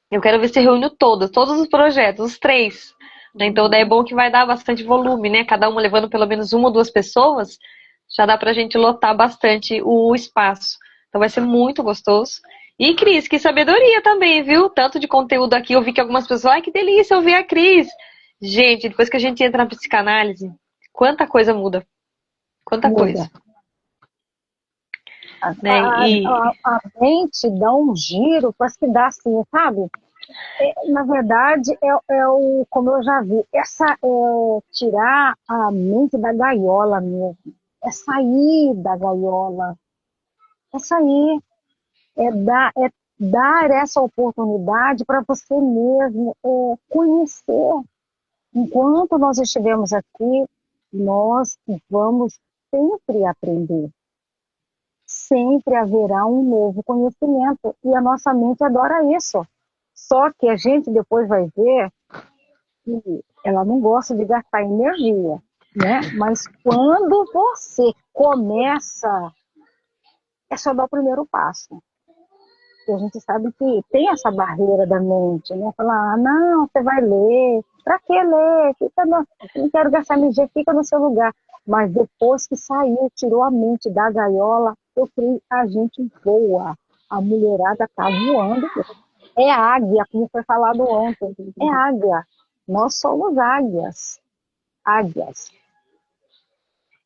Eu quero ver se reúne todos os projetos, os 3. Então, daí é bom que vai dar bastante volume, né? Cada uma levando pelo menos 1 ou 2 pessoas, já dá pra gente lotar bastante o espaço. Então vai ser muito gostoso. E Cris, que sabedoria também, viu? Tanto de conteúdo aqui, eu vi que algumas pessoas, ai, que delícia ouvir a Cris. Gente, depois que a gente entra na psicanálise, quanta coisa muda. Quanta coisa. Né? A mente dá um giro para se dar assim, sabe? Na verdade, como eu já vi, tirar a mente da gaiola mesmo. É sair da gaiola. É sair. É dar essa oportunidade para você mesmo conhecer. Enquanto nós estivermos aqui, nós vamos sempre aprender. Sempre haverá um novo conhecimento. E a nossa mente adora isso. Só que a gente depois vai ver que ela não gosta de gastar energia, né? Mas quando você começa, é só dar o primeiro passo. E a gente sabe que tem essa barreira da mente, né? Falar, não, você vai ler. Pra que ler? Não quero gastar energia, fica no seu lugar. Mas depois que saiu, tirou a mente da gaiola, eu creio que a gente voa. A mulherada tá voando. É águia, como foi falado ontem. É águia. Nós somos águias. Águias.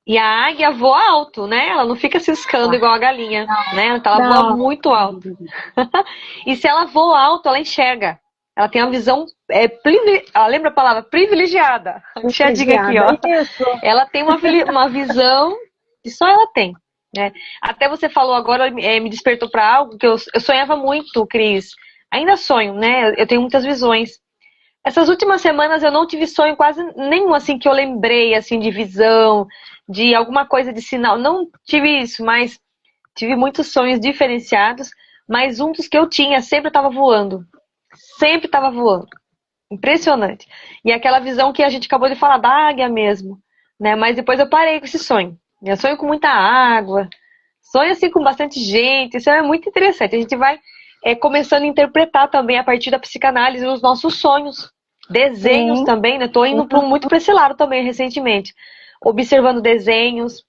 E a águia voa alto, né? Ela não fica ciscando igual a galinha, né? Então ela voa muito alto. E se ela voa alto, ela enxerga. Ela tem uma visão... ela lembra a palavra? Privilegiada. Deixa eu dizer aqui, ó. Ela tem uma visão que só ela tem. Né? Até você falou agora, me despertou para algo que eu sonhava muito, Cris. Ainda sonho, né? Eu tenho muitas visões. Essas últimas semanas eu não tive sonho quase nenhum, assim, que eu lembrei, assim, de visão, de alguma coisa de sinal. Não tive isso, mas tive muitos sonhos diferenciados, mas um dos que eu tinha sempre estava voando. Sempre estava voando. Impressionante. E aquela visão que a gente acabou de falar, da águia mesmo, né? Mas depois eu parei com esse sonho. Eu sonho com muita água, sonho, assim, com bastante gente. Isso é muito interessante. A gente vai começando a interpretar também, a partir da psicanálise, os nossos sonhos. Desenhos também, né? Tô indo muito para esse lado também, recentemente. Observando desenhos.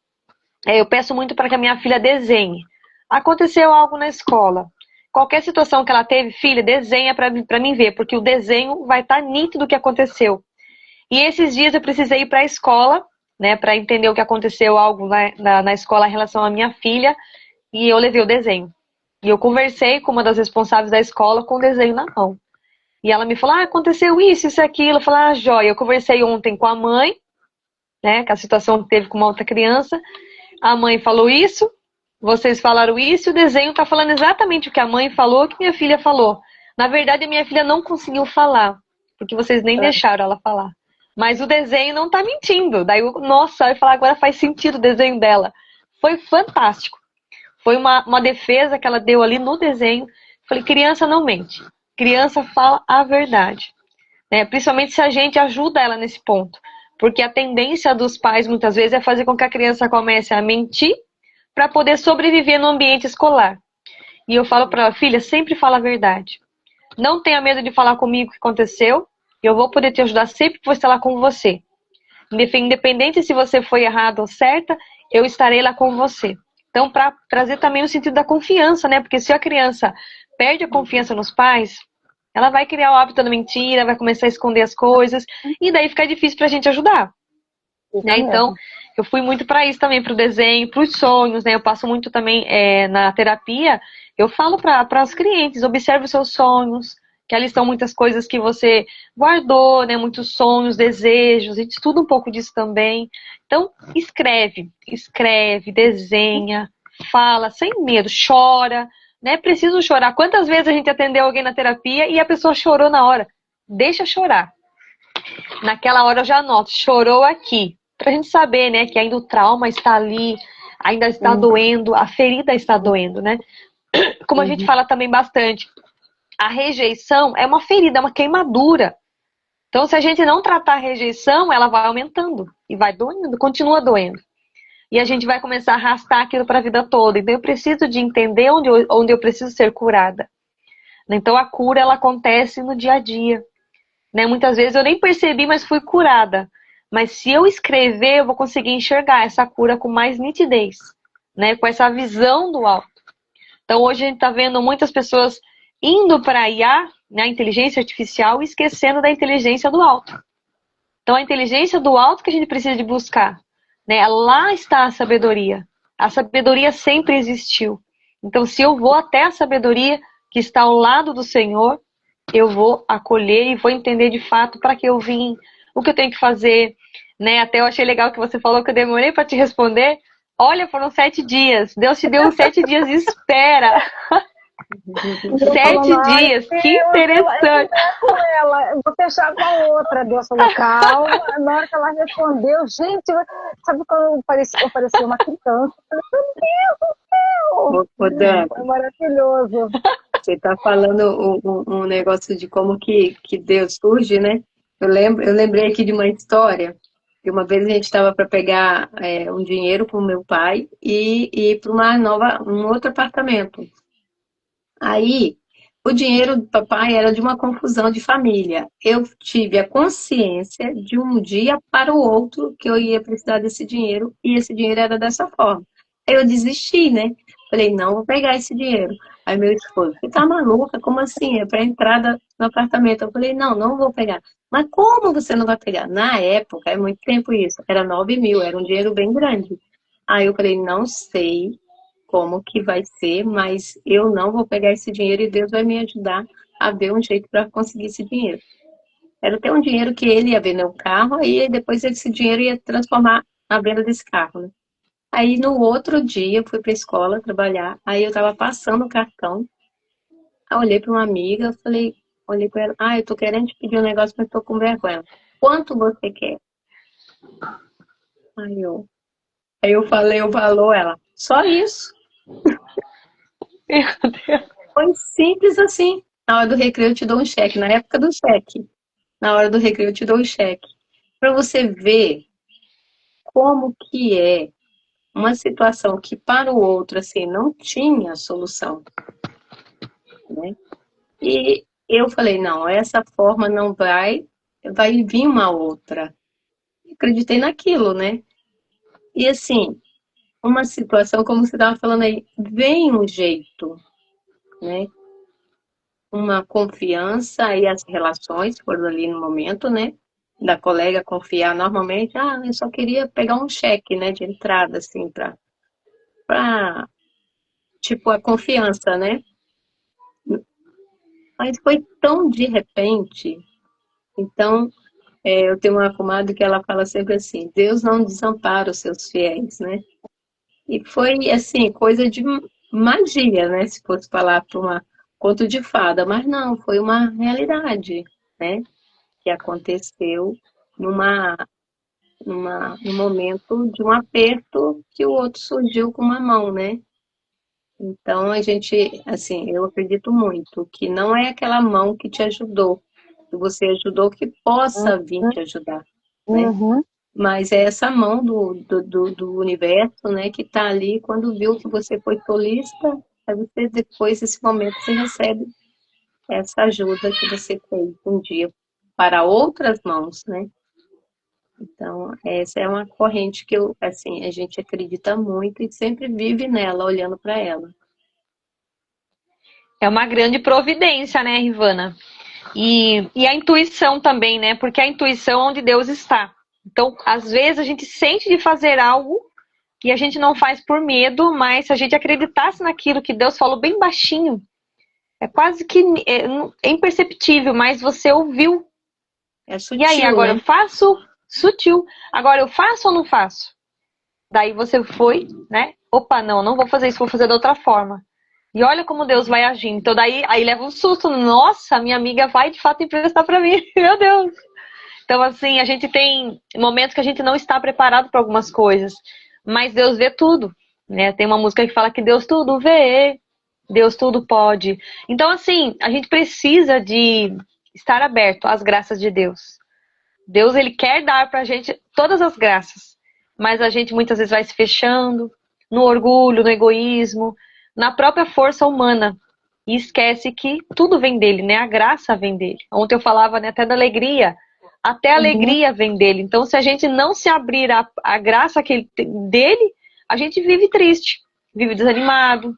Eu peço muito para que a minha filha desenhe. Aconteceu algo na escola. qualquer situação que ela teve, filha, desenha pra mim ver, porque o desenho vai estar nítido o que aconteceu. E esses dias eu precisei ir para a escola, né, para entender o que aconteceu, algo na escola em relação à minha filha, e eu levei o desenho. E eu conversei com uma das responsáveis da escola com o desenho na mão. E ela me falou, aconteceu isso e aquilo. Eu falei, joia. Eu conversei ontem com a mãe, né, que a situação que teve com uma outra criança. A mãe falou isso, vocês falaram isso, e o desenho está falando exatamente o que a mãe falou, o que minha filha falou. Na verdade, a minha filha não conseguiu falar, porque vocês nem deixaram ela falar. Mas o desenho não está mentindo. Daí, nossa, eu ia falar, agora faz sentido o desenho dela. Foi fantástico. Foi uma defesa que ela deu ali no desenho. Falei, criança não mente. Criança fala a verdade. Né? Principalmente se a gente ajuda ela nesse ponto. Porque a tendência dos pais, muitas vezes, é fazer com que a criança comece a mentir para poder sobreviver no ambiente escolar. E eu falo para ela, filha, sempre fala a verdade. Não tenha medo de falar comigo o que aconteceu. Eu vou poder te ajudar sempre que vou estar lá com você. Independente se você foi errado ou certa, eu estarei lá com você. Então, para trazer também o sentido da confiança, né? Porque se a criança perde a confiança nos pais, ela vai criar o hábito da mentira, vai começar a esconder as coisas, e daí fica difícil para a gente ajudar. Né? Então, eu fui muito para isso também, para o desenho, para os sonhos, né? Eu passo muito também na terapia, eu falo para os clientes, observe os seus sonhos, que ali estão muitas coisas que você guardou, né? Muitos sonhos, desejos, a gente estuda um pouco disso também. Então, escreve, desenha, fala, sem medo, chora, né? Preciso chorar. Quantas vezes a gente atendeu alguém na terapia e a pessoa chorou na hora? Deixa chorar. Naquela hora eu já anoto, chorou aqui. Pra gente saber, né, que ainda o trauma está ali, ainda está doendo, a ferida está doendo, né? Como a gente fala também bastante, a rejeição é uma ferida, é uma queimadura. Então, se a gente não tratar a rejeição, ela vai aumentando e vai doendo, continua doendo. E a gente vai começar a arrastar aquilo para a vida toda. Então, eu preciso de entender onde eu preciso ser curada. Então, a cura, ela acontece no dia a dia. Né? Muitas vezes eu nem percebi, mas fui curada. Mas se eu escrever, eu vou conseguir enxergar essa cura com mais nitidez. Né? Com essa visão do alto. Então, hoje a gente está vendo muitas pessoas indo para a IA, né, a inteligência artificial, e esquecendo da inteligência do alto. Então, a inteligência do alto que a gente precisa de buscar. Né? Lá está a sabedoria. A sabedoria sempre existiu. Então, se eu vou até a sabedoria que está ao lado do Senhor, eu vou acolher e vou entender de fato para que eu vim, o que eu tenho que fazer. Né? Até eu achei legal que você falou que eu demorei para te responder. Olha, foram 7 dias. Deus te deu 7 dias de espera. 7 dias, que interessante. Com ela, eu vou fechar com a outra. Deus falou, calma. Na hora que ela respondeu, gente, sabe quando parecia uma criança? Eu falei, meu Deus do céu! Dan, foi maravilhoso. você está falando um negócio de como que Deus surge, né? Eu lembrei aqui de uma história. Que uma vez a gente estava para pegar um dinheiro com o meu pai e ir para um outro apartamento. Aí, o dinheiro do papai era de uma confusão de família. Eu tive a consciência de um dia para o outro que eu ia precisar desse dinheiro e esse dinheiro era dessa forma. Aí eu desisti, né? Falei, não vou pegar esse dinheiro. Aí meu esposo, você tá maluca? Como assim? É para entrada no apartamento. Eu falei, não vou pegar. Mas como você não vai pegar? Na época, é muito tempo isso, era 9 mil, era um dinheiro bem grande. Aí eu falei, não sei como que vai ser, mas eu não vou pegar esse dinheiro e Deus vai me ajudar a ver um jeito para conseguir esse dinheiro. Era até um dinheiro que ele ia vender um carro, aí depois esse dinheiro ia transformar na venda desse carro, né? Aí no outro dia eu fui para a escola trabalhar, aí eu estava passando o cartão, aí eu olhei para uma amiga, olhei para ela, eu tô querendo te pedir um negócio, mas tô com vergonha. Quanto você quer? Aí eu falei o valor, ela, só isso. Meu Deus. Foi simples assim. Na hora do recreio eu te dou um cheque. Na época do cheque. Na hora do recreio eu te dou um cheque. Para você ver como que é uma situação que para o outro assim não tinha solução. Né? E eu falei, não, essa forma não vai vir uma outra. Acreditei naquilo, né? E assim, uma situação, como você estava falando aí, vem um jeito, né? uma confiança e as relações foram ali no momento, né? Da colega confiar normalmente, eu só queria pegar um cheque, né, de entrada, assim, pra tipo, a confiança, né? Mas foi tão de repente. Então, eu tenho uma comadre que ela fala sempre assim, Deus não desampara os seus fiéis, né? E foi, assim, coisa de magia, né? Se fosse falar para uma conto de fada, mas não, foi uma realidade, né? Que aconteceu numa, num momento de um aperto que o outro surgiu com uma mão, né? Então a gente, assim, eu acredito muito que não é aquela mão que te ajudou, que você ajudou que possa vir te ajudar, né? Uhum. Mas é essa mão do universo, né, que está ali quando viu que você foi solista, aí você depois desse momento você recebe essa ajuda que você fez um dia para outras mãos, né? Então, essa é uma corrente que eu, assim, a gente acredita muito e sempre vive nela, olhando para ela. É uma grande providência, né, Rivana? E a intuição também, né? Porque a intuição é onde Deus está. Então, às vezes a gente sente de fazer algo e a gente não faz por medo, mas se a gente acreditasse naquilo que Deus falou bem baixinho, é quase que é imperceptível, mas você ouviu. É E aí, sutil, agora eu né? faço? Sutil. Agora eu faço ou não faço? Daí você foi, né? Opa, não vou fazer isso, vou fazer de outra forma. E olha como Deus vai agindo. Então daí aí leva um susto. Nossa, minha amiga vai de fato emprestar para mim. Meu Deus. Então assim, a gente tem momentos que a gente não está preparado para algumas coisas, mas Deus vê tudo, né? Tem uma música que fala que Deus tudo vê, Deus tudo pode. Então assim, a gente precisa de estar aberto às graças de Deus. Deus, ele quer dar pra gente todas as graças, mas a gente muitas vezes vai se fechando no orgulho, no egoísmo, na própria força humana e esquece que tudo vem dele, né? A graça vem dele. Ontem eu falava, né, até da alegria. Até a Uhum. alegria vem dele. Então, se a gente não se abrir à graça que ele, dele, a gente vive triste, vive desanimado,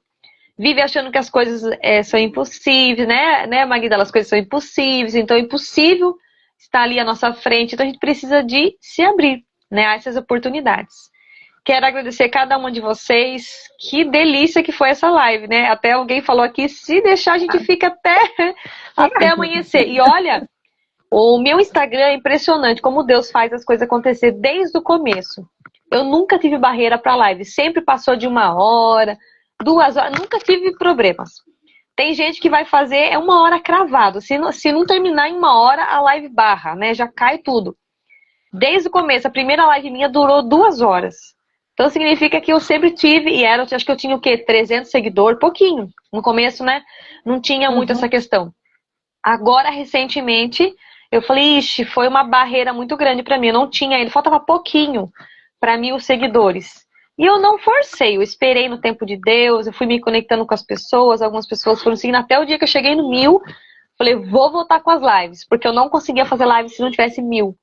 vive achando que as coisas são impossíveis, né, Magda? As coisas são impossíveis, então é impossível estar ali à nossa frente. Então a gente precisa de se abrir, né, a essas oportunidades. Quero agradecer cada uma de vocês. Que delícia que foi essa live, né? Até alguém falou aqui, se deixar a gente fica até amanhecer. E olha, o meu Instagram é impressionante como Deus faz as coisas acontecer desde o começo. Eu nunca tive barreira para live, sempre passou de 1 hora, 2 horas, nunca tive problemas. Tem gente que vai fazer 1 hora cravado. Se não terminar em 1 hora, a live barra, né? Já cai tudo. Desde o começo, a primeira live minha durou 2 horas. Então significa que eu sempre tive, acho que eu tinha o quê? 300 seguidores, pouquinho. No começo, né? Não tinha muito essa questão. Agora, recentemente, eu falei, ixi, foi uma barreira muito grande para mim. Eu não tinha ele, faltava pouquinho para 1.000 seguidores. E eu não forcei, eu esperei no tempo de Deus, eu fui me conectando com as pessoas, algumas pessoas foram seguindo até o dia que eu cheguei no 1.000. Falei, vou voltar com as lives, porque eu não conseguia fazer live se não tivesse 1.000.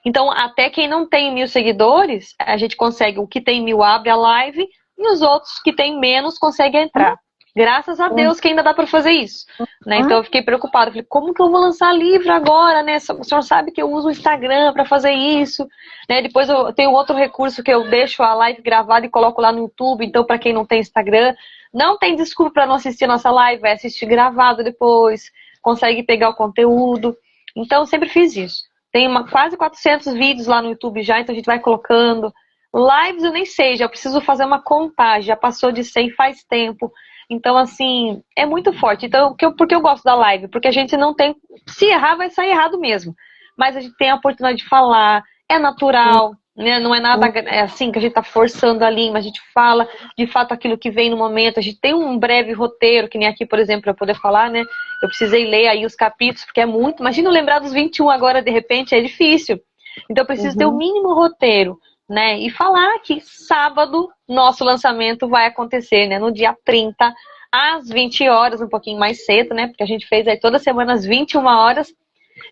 Então, até quem não tem 1.000 seguidores, a gente consegue, o que tem 1.000 abre a live e os outros que tem menos conseguem entrar. Graças a Deus que ainda dá para fazer isso, né? Então eu fiquei preocupada, falei, como que eu vou lançar livro agora, né? O senhor sabe que eu uso o Instagram para fazer isso, né? Depois eu tenho outro recurso que eu deixo a live gravada e coloco lá no YouTube, então para quem não tem Instagram, não tem desculpa para não assistir a nossa live, vai assistir gravado depois, consegue pegar o conteúdo. Então eu sempre fiz isso. Tem quase 400 vídeos lá no YouTube já, então a gente vai colocando. Lives eu nem sei, já preciso fazer uma contagem, já passou de 100 faz tempo. Então, assim, é muito forte. Então, porque eu gosto da live? Porque a gente não tem... Se errar, vai sair errado mesmo. Mas a gente tem a oportunidade de falar, é natural, né? Não é nada assim que a gente tá forçando a língua, a gente fala de fato aquilo que vem no momento. A gente tem um breve roteiro, que nem aqui, por exemplo, para poder falar, né? Eu precisei ler aí os capítulos, porque é muito... Imagina eu lembrar dos 21 agora, de repente, é difícil. Então, eu preciso ter o mínimo roteiro, né? E falar que sábado nosso lançamento vai acontecer, né? No dia 30, às 20 horas, um pouquinho mais cedo, né? Porque a gente fez aí toda semana às 21 horas.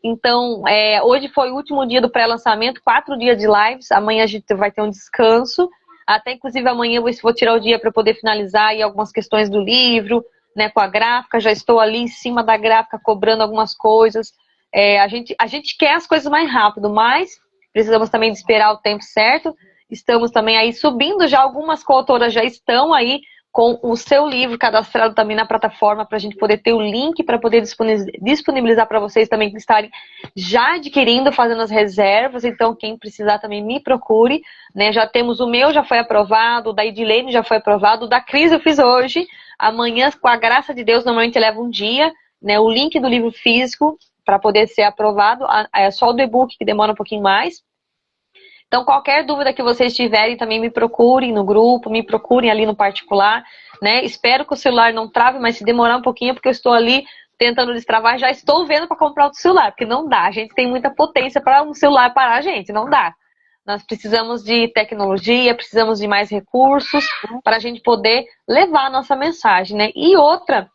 Então, hoje foi o último dia do pré-lançamento, 4 dias de lives. Amanhã a gente vai ter um descanso. Até, inclusive, amanhã eu vou tirar o dia para poder finalizar aí algumas questões do livro, né, com a gráfica, já estou ali em cima da gráfica cobrando algumas coisas. A gente quer as coisas mais rápido, mas precisamos também de esperar o tempo certo. Estamos também aí subindo, já algumas coautoras já estão aí com o seu livro cadastrado também na plataforma, para a gente poder ter o link para poder disponibilizar para vocês também que estarem já adquirindo, fazendo as reservas. Então, quem precisar também me procure, né? Já temos o meu, já foi aprovado, o da Edilene já foi aprovado, o da Cris eu fiz hoje. Amanhã, com a graça de Deus, normalmente leva um dia, né? O link do livro físico para poder ser aprovado, é só o do e-book que demora um pouquinho mais. Então, qualquer dúvida que vocês tiverem, também me procurem no grupo, me procurem ali no particular, né? Espero que o celular não trave, mas se demorar um pouquinho, porque eu estou ali tentando destravar, já estou vendo para comprar outro celular, porque não dá. A gente tem muita potência para um celular parar a gente, não dá. Nós precisamos de tecnologia, precisamos de mais recursos para a gente poder levar a nossa mensagem, né? E outra,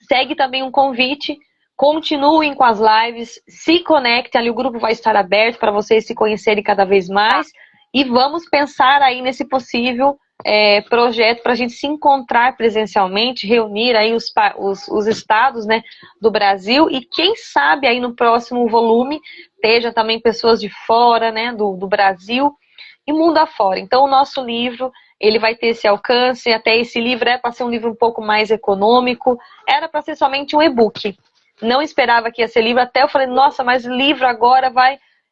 segue também um convite. Continuem com as lives, se conectem, ali o grupo vai estar aberto para vocês se conhecerem cada vez mais e vamos pensar aí nesse possível projeto para a gente se encontrar presencialmente, reunir aí os estados, né, do Brasil e quem sabe aí no próximo volume esteja também pessoas de fora, né, do Brasil e mundo afora. Então o nosso livro, ele vai ter esse alcance, até esse livro é para ser um livro um pouco mais econômico, era para ser somente um e-book. Não esperava que ia ser livro, até eu falei, nossa, mas livro agora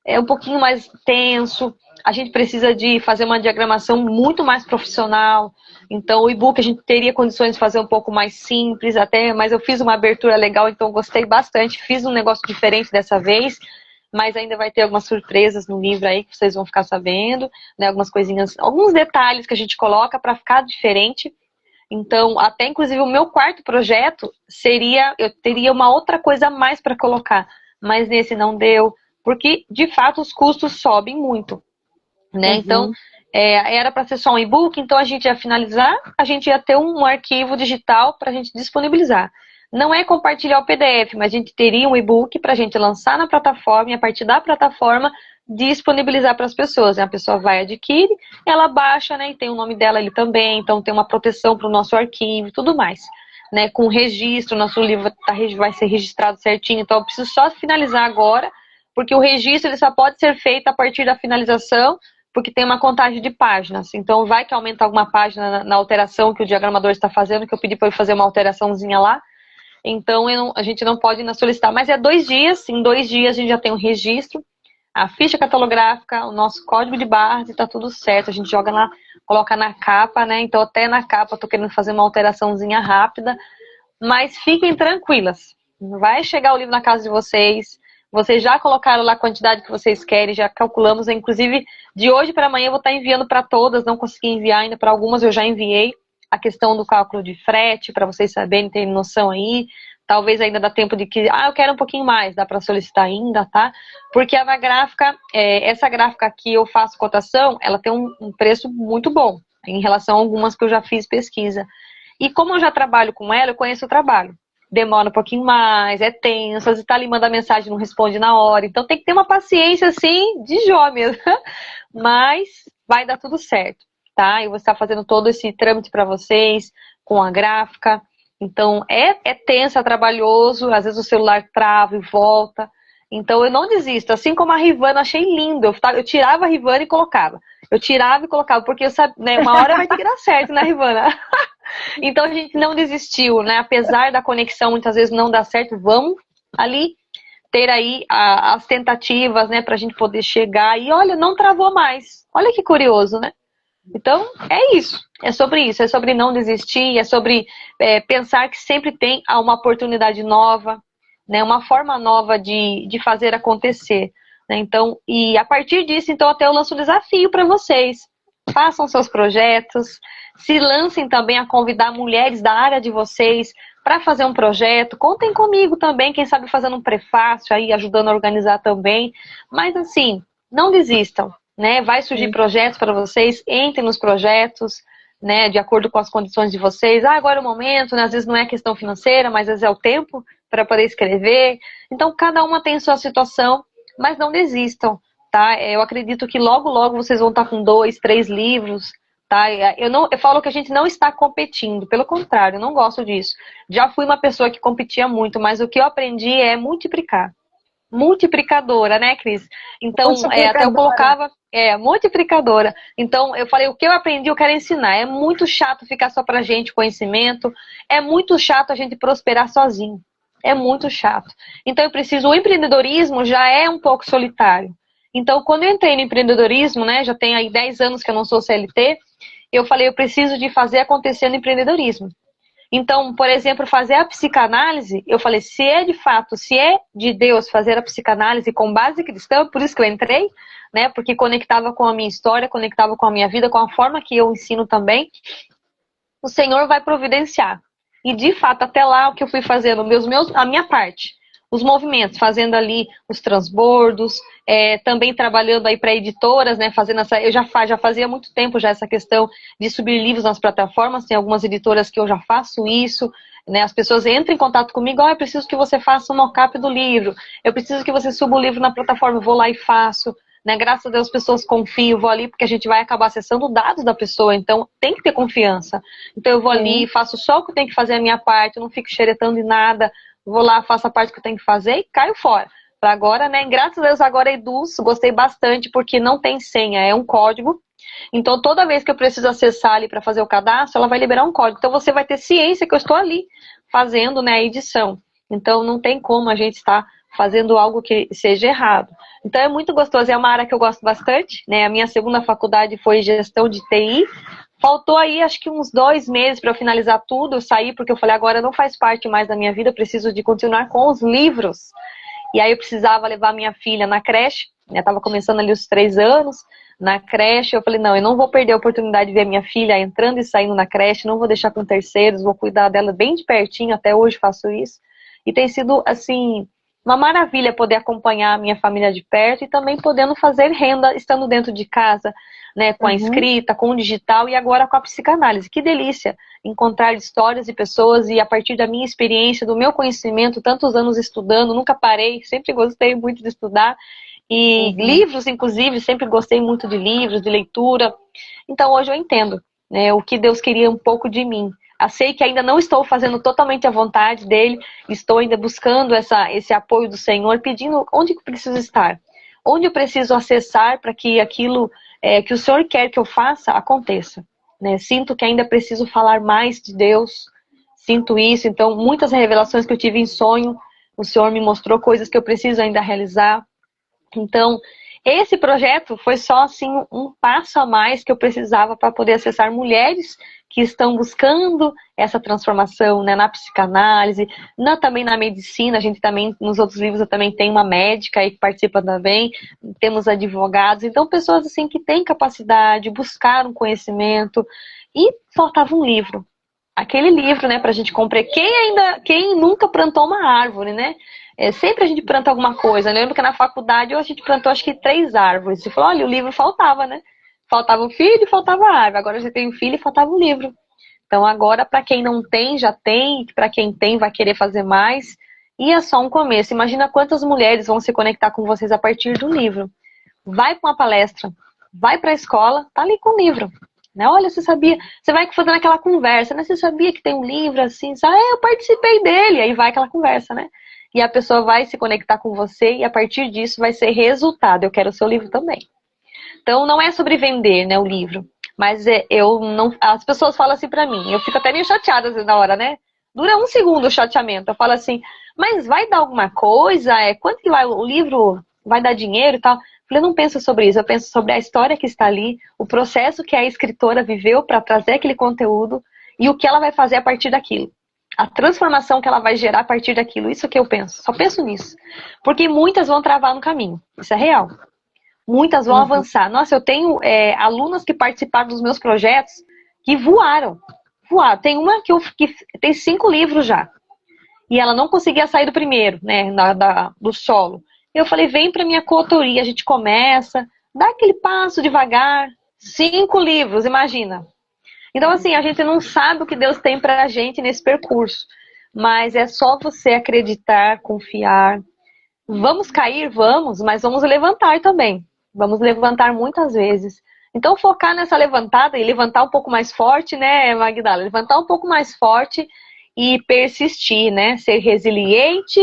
é um pouquinho mais tenso, a gente precisa de fazer uma diagramação muito mais profissional, então o e-book a gente teria condições de fazer um pouco mais simples, até, mas eu fiz uma abertura legal, então gostei bastante, fiz um negócio diferente dessa vez, mas ainda vai ter algumas surpresas no livro aí que vocês vão ficar sabendo, né, algumas coisinhas, alguns detalhes que a gente coloca para ficar diferente. Então, até inclusive o meu quarto projeto eu teria uma outra coisa a mais para colocar, mas nesse não deu, porque de fato os custos sobem muito, né? Então, era para ser só um e-book, então a gente ia finalizar, a gente ia ter um arquivo digital para a gente disponibilizar. Não é compartilhar o PDF, mas a gente teria um e-book para a gente lançar na plataforma e a partir da plataforma disponibilizar para as pessoas. A pessoa vai, adquire, ela baixa, né, e tem o nome dela ali também, então tem uma proteção para o nosso arquivo e tudo mais. Né, com registro, nosso livro vai ser registrado certinho, então eu preciso só finalizar agora, porque o registro ele só pode ser feito a partir da finalização, porque tem uma contagem de páginas. Então vai que aumenta alguma página na alteração que o diagramador está fazendo, que eu pedi para ele fazer uma alteraçãozinha lá. Então a gente não pode ainda solicitar, mas é 2 dias, em 2 dias a gente já tem um registro, a ficha catalográfica, o nosso código de barras e tá tudo certo. A gente joga lá, coloca na capa, né? Então até na capa eu tô querendo fazer uma alteraçãozinha rápida, mas fiquem tranquilas. Vai chegar o livro na casa de vocês. Vocês já colocaram lá a quantidade que vocês querem, já calculamos. Inclusive, de hoje para amanhã eu vou estar enviando para todas, não consegui enviar ainda para algumas, eu já enviei a questão do cálculo de frete, para vocês saberem, terem noção aí. Talvez ainda dá tempo de que, eu quero um pouquinho mais, dá para solicitar ainda, tá? Porque a gráfica, essa gráfica que eu faço cotação, ela tem um preço muito bom, em relação a algumas que eu já fiz pesquisa. E como eu já trabalho com ela, eu conheço o trabalho. Demora um pouquinho mais, é tenso, às vezes tá ali, manda mensagem, não responde na hora. Então tem que ter uma paciência, assim, de jó mesmo. Mas vai dar tudo certo, tá? Eu vou estar fazendo todo esse trâmite para vocês, com a gráfica. Então, é tenso, é trabalhoso, às vezes o celular trava e volta. Então, eu não desisto. Assim como a Rivana, achei lindo. Eu tirava a Rivana e colocava. Eu tirava e colocava, porque eu sabia, né, uma hora vai ter que dar certo, né, Rivana? Então, a gente não desistiu, né? Apesar da conexão muitas vezes não dar certo, vamos ali ter aí as tentativas, né, pra gente poder chegar. E olha, não travou mais. Olha que curioso, né? Então, é isso, é sobre não desistir, é sobre pensar que sempre tem uma oportunidade nova, né, uma forma nova de fazer acontecer. Né? Então, e a partir disso, então, até eu lanço um desafio para vocês. Façam seus projetos, se lancem também a convidar mulheres da área de vocês para fazer um projeto. Contem comigo também, quem sabe fazendo um prefácio aí, ajudando a organizar também. Mas assim, não desistam. Né? Vai surgir projetos para vocês, entrem nos projetos, né, de acordo com as condições de vocês. Agora é o momento, né? Às vezes não é questão financeira, mas às vezes é o tempo para poder escrever. Então, cada uma tem sua situação, mas não desistam, tá? Eu acredito que logo, logo vocês vão estar com 2, 3 livros, tá? Eu falo que a gente não está competindo, pelo contrário, eu não gosto disso. Já fui uma pessoa que competia muito, mas o que eu aprendi é multiplicar. Multiplicadora, né, Cris? Então, até eu colocava, multiplicadora. Então, eu falei, o que eu aprendi, eu quero ensinar. É muito chato ficar só pra gente conhecimento, é muito chato a gente prosperar sozinho. É muito chato. Então, eu preciso, o empreendedorismo já é um pouco solitário. Então, quando eu entrei no empreendedorismo, né, já tem aí 10 anos que eu não sou CLT, eu falei, eu preciso de fazer acontecer no empreendedorismo. Então, por exemplo, fazer a psicanálise, eu falei, se é de fato, se é de Deus fazer a psicanálise com base cristã, por isso que eu entrei, né, porque conectava com a minha história, conectava com a minha vida, com a forma que eu ensino também, o Senhor vai providenciar. E de fato, até lá, o que eu fui fazendo, a minha parte, os movimentos, fazendo ali os transbordos, também trabalhando aí para editoras, né, fazendo eu já fazia muito tempo já essa questão de subir livros nas plataformas, tem algumas editoras que eu já faço isso, né, as pessoas entram em contato comigo, eu preciso que você faça um mock-up do livro, eu preciso que você suba o livro na plataforma, eu vou lá e faço, né, graças a Deus as pessoas confiam, eu vou ali porque a gente vai acabar acessando dados da pessoa, então tem que ter confiança, então eu vou ali, faço só o que eu tenho que fazer a minha parte, eu não fico xeretando em nada, vou lá, faço a parte que eu tenho que fazer e caio fora. Para agora, né? Graças a Deus, agora a Eduz, gostei bastante, porque não tem senha, é um código. Então, toda vez que eu preciso acessar ali para fazer o cadastro, ela vai liberar um código. Então, você vai ter ciência que eu estou ali fazendo, né, a edição. Então, não tem como a gente estar fazendo algo que seja errado. Então, é muito gostoso. É uma área que eu gosto bastante, né? A minha segunda faculdade foi gestão de TI. Faltou aí, acho que uns 2 meses para eu finalizar tudo. Eu saí porque eu falei, agora não faz parte mais da minha vida, eu preciso de continuar com os livros. E aí eu precisava levar minha filha na creche, né? Tava começando ali os 3 anos, na creche. Eu falei, não, eu não vou perder a oportunidade de ver minha filha entrando e saindo na creche, não vou deixar com terceiros, vou cuidar dela bem de pertinho, até hoje faço isso. E tem sido, assim, uma maravilha poder acompanhar a minha família de perto e também podendo fazer renda estando dentro de casa, né, com a escrita, com o digital e agora com a psicanálise. Que delícia encontrar histórias e pessoas e a partir da minha experiência, do meu conhecimento, tantos anos estudando, nunca parei, sempre gostei muito de estudar e livros, inclusive, sempre gostei muito de livros, de leitura. Então hoje eu entendo, né, o que Deus queria um pouco de mim. Eu sei que ainda não estou fazendo totalmente a vontade dele, estou ainda buscando esse apoio do Senhor, pedindo onde eu preciso estar, onde eu preciso acessar para que aquilo que o Senhor quer que eu faça, aconteça. Né? Sinto que ainda preciso falar mais de Deus, sinto isso, então muitas revelações que eu tive em sonho, o Senhor me mostrou coisas que eu preciso ainda realizar. Então, esse projeto foi só assim um passo a mais que eu precisava para poder acessar mulheres que estão buscando essa transformação, né, na psicanálise, também na medicina. A gente também, nos outros livros, eu também tenho uma médica aí que participa também, temos advogados, então pessoas assim que têm capacidade, buscar um conhecimento, e faltava um livro. Aquele livro, né, pra gente comprar. Quem nunca plantou uma árvore, né? Sempre a gente planta alguma coisa. Eu lembro que na faculdade a gente plantou acho que 3 árvores. Você falou, olha, o livro faltava, né? Faltava o filho e faltava a árvore. Agora já tem o filho e faltava o livro. Então agora, para quem não tem, já tem. Para quem tem, vai querer fazer mais. E é só um começo. Imagina quantas mulheres vão se conectar com vocês a partir do livro. Vai para uma palestra, vai para a escola, tá ali com o livro. Né? Olha, você sabia? Você vai fazendo aquela conversa, né? Você sabia que tem um livro assim? Eu participei dele. Aí vai aquela conversa, né? E a pessoa vai se conectar com você e a partir disso vai ser resultado. Eu quero o seu livro também. Então não é sobre vender, né, o livro. Mas as pessoas falam assim pra mim, eu fico até meio chateada às vezes na hora, né? Dura 1 segundo o chateamento. Eu falo assim, mas vai dar alguma coisa? Quanto que o livro vai dar dinheiro e tal? Eu não penso sobre isso, eu penso sobre a história que está ali, o processo que a escritora viveu para trazer aquele conteúdo e o que ela vai fazer a partir daquilo. A transformação que ela vai gerar a partir daquilo, isso que eu penso, só penso nisso. Porque muitas vão travar no caminho, isso é real. Muitas vão avançar. Nossa, eu tenho alunas que participaram dos meus projetos que voaram. Tem uma que tem 5 livros já. E ela não conseguia sair do primeiro, né, do solo. Eu falei, vem para minha coautoria, a gente começa, dá aquele passo devagar, 5 livros, imagina. Então, assim, a gente não sabe o que Deus tem pra gente nesse percurso, mas é só você acreditar, confiar. Vamos cair? Vamos, mas vamos levantar também. Vamos levantar muitas vezes. Então, focar nessa levantada e levantar um pouco mais forte, né, Magdala? Levantar um pouco mais forte e persistir, né? Ser resiliente,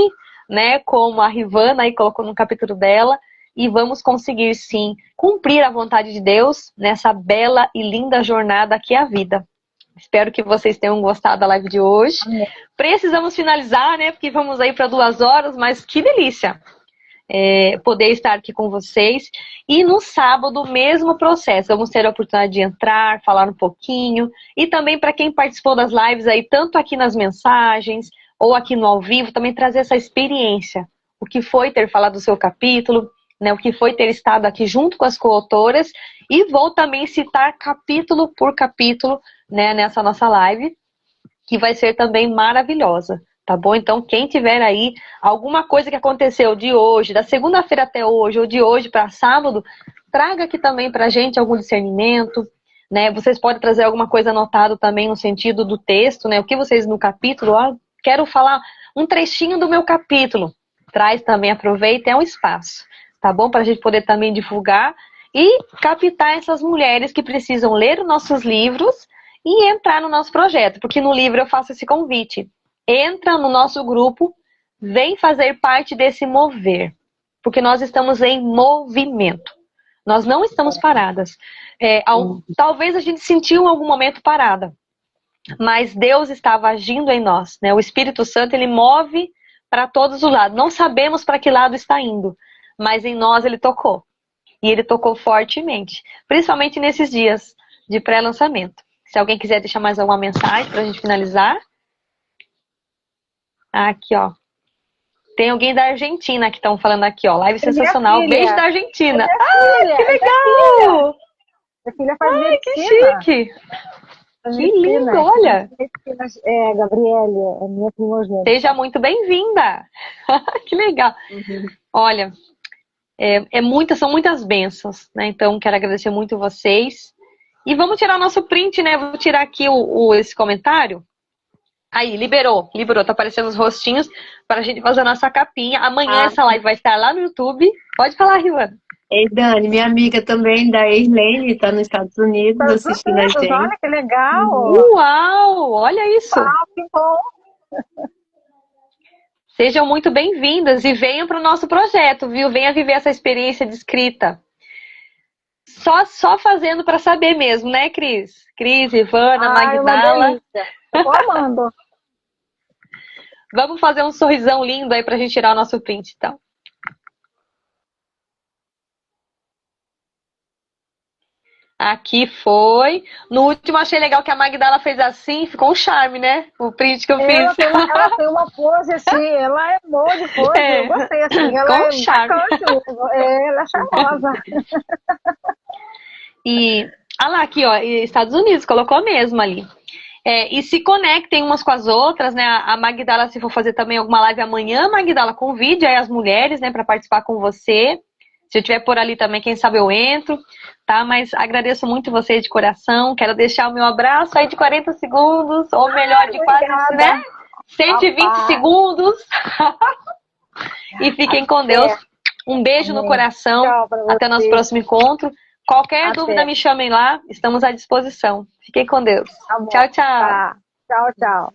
né? Como a Rivana aí colocou no capítulo dela. E vamos conseguir, sim, cumprir a vontade de Deus nessa bela e linda jornada que é a vida. Espero que vocês tenham gostado da live de hoje. Amém. Precisamos finalizar, né? Porque vamos aí para 2 horas, mas que delícia poder estar aqui com vocês. E no sábado, mesmo processo. Vamos ter a oportunidade de entrar, falar um pouquinho. E também para quem participou das lives aí, tanto aqui nas mensagens ou aqui no ao vivo, também trazer essa experiência. O que foi ter falado do seu capítulo, né? O que foi ter estado aqui junto com as coautoras. E vou também citar capítulo por capítulo, né, nessa nossa live, que vai ser também maravilhosa. Tá bom? Então, quem tiver aí alguma coisa que aconteceu de hoje, da segunda-feira até hoje, ou de hoje para sábado, traga aqui também pra gente algum discernimento, né? Vocês podem trazer alguma coisa anotada também no sentido do texto, né? O que vocês no capítulo, quero falar um trechinho do meu capítulo. Traz também, aproveita, é um espaço, tá bom? Pra gente poder também divulgar e captar essas mulheres que precisam ler os nossos livros e entrar no nosso projeto, porque no livro eu faço esse convite. Entra no nosso grupo, vem fazer parte desse mover, porque nós estamos em movimento. Nós não estamos paradas. Talvez a gente sentiu em algum momento parada, mas Deus estava agindo em nós, né? O Espírito Santo, ele move para todos os lados. Não sabemos para que lado está indo, mas em nós ele tocou. E ele tocou fortemente, principalmente nesses dias de pré-lançamento. Se alguém quiser deixar mais alguma mensagem para a gente finalizar. Aqui, ó. Tem alguém da Argentina que estão falando aqui, ó. Live sensacional. Beijo da Argentina. Que legal! Minha filha faz medicina. Que chique! Que lindo, olha! Gabriele, é minha primogênita. Seja muito bem-vinda! Que legal! Olha, são muitas bênçãos, né? Então, quero agradecer muito vocês. E vamos tirar nosso print, né? Vou tirar aqui esse comentário. Aí, liberou, tá aparecendo os rostinhos para a gente fazer a nossa capinha. Amanhã essa live vai estar lá no YouTube. Pode falar, Rivana. Ei, Dani, minha amiga também, da Irlene, está nos Estados Unidos assistindo a gente. Olha que legal! Uau, olha isso! Que bom! Sejam muito bem-vindas e venham para o nosso projeto, viu? Venha viver essa experiência de escrita. Só fazendo para saber mesmo, né, Cris? Cris, Rivana, Magdala. Eu tô amando. Vamos fazer um sorrisão lindo aí pra gente tirar o nosso print, então. Aqui foi. No último achei legal que a Magdala fez assim, ficou um charme, né? O print que eu fiz. Ela tem uma pose assim, ela é boa de pose, eu gostei assim. Ela com charme. Ela é charmosa. E, olha lá, aqui, ó, Estados Unidos, colocou mesmo ali. E se conectem umas com as outras, né? A Magdala, se for fazer também alguma live amanhã, Magdala, convide aí as mulheres, né, para participar com você. Se eu estiver por ali também, quem sabe eu entro, tá? Mas agradeço muito vocês de coração. Quero deixar o meu abraço aí de 40 segundos, ou melhor, de quase, né? 120 segundos. E fiquem com Deus. Um beijo no coração. Até o nosso próximo encontro. Qualquer dúvida, me chamem lá. Estamos à disposição. Fiquem com Deus. Tchau, tchau. Tchau, tchau.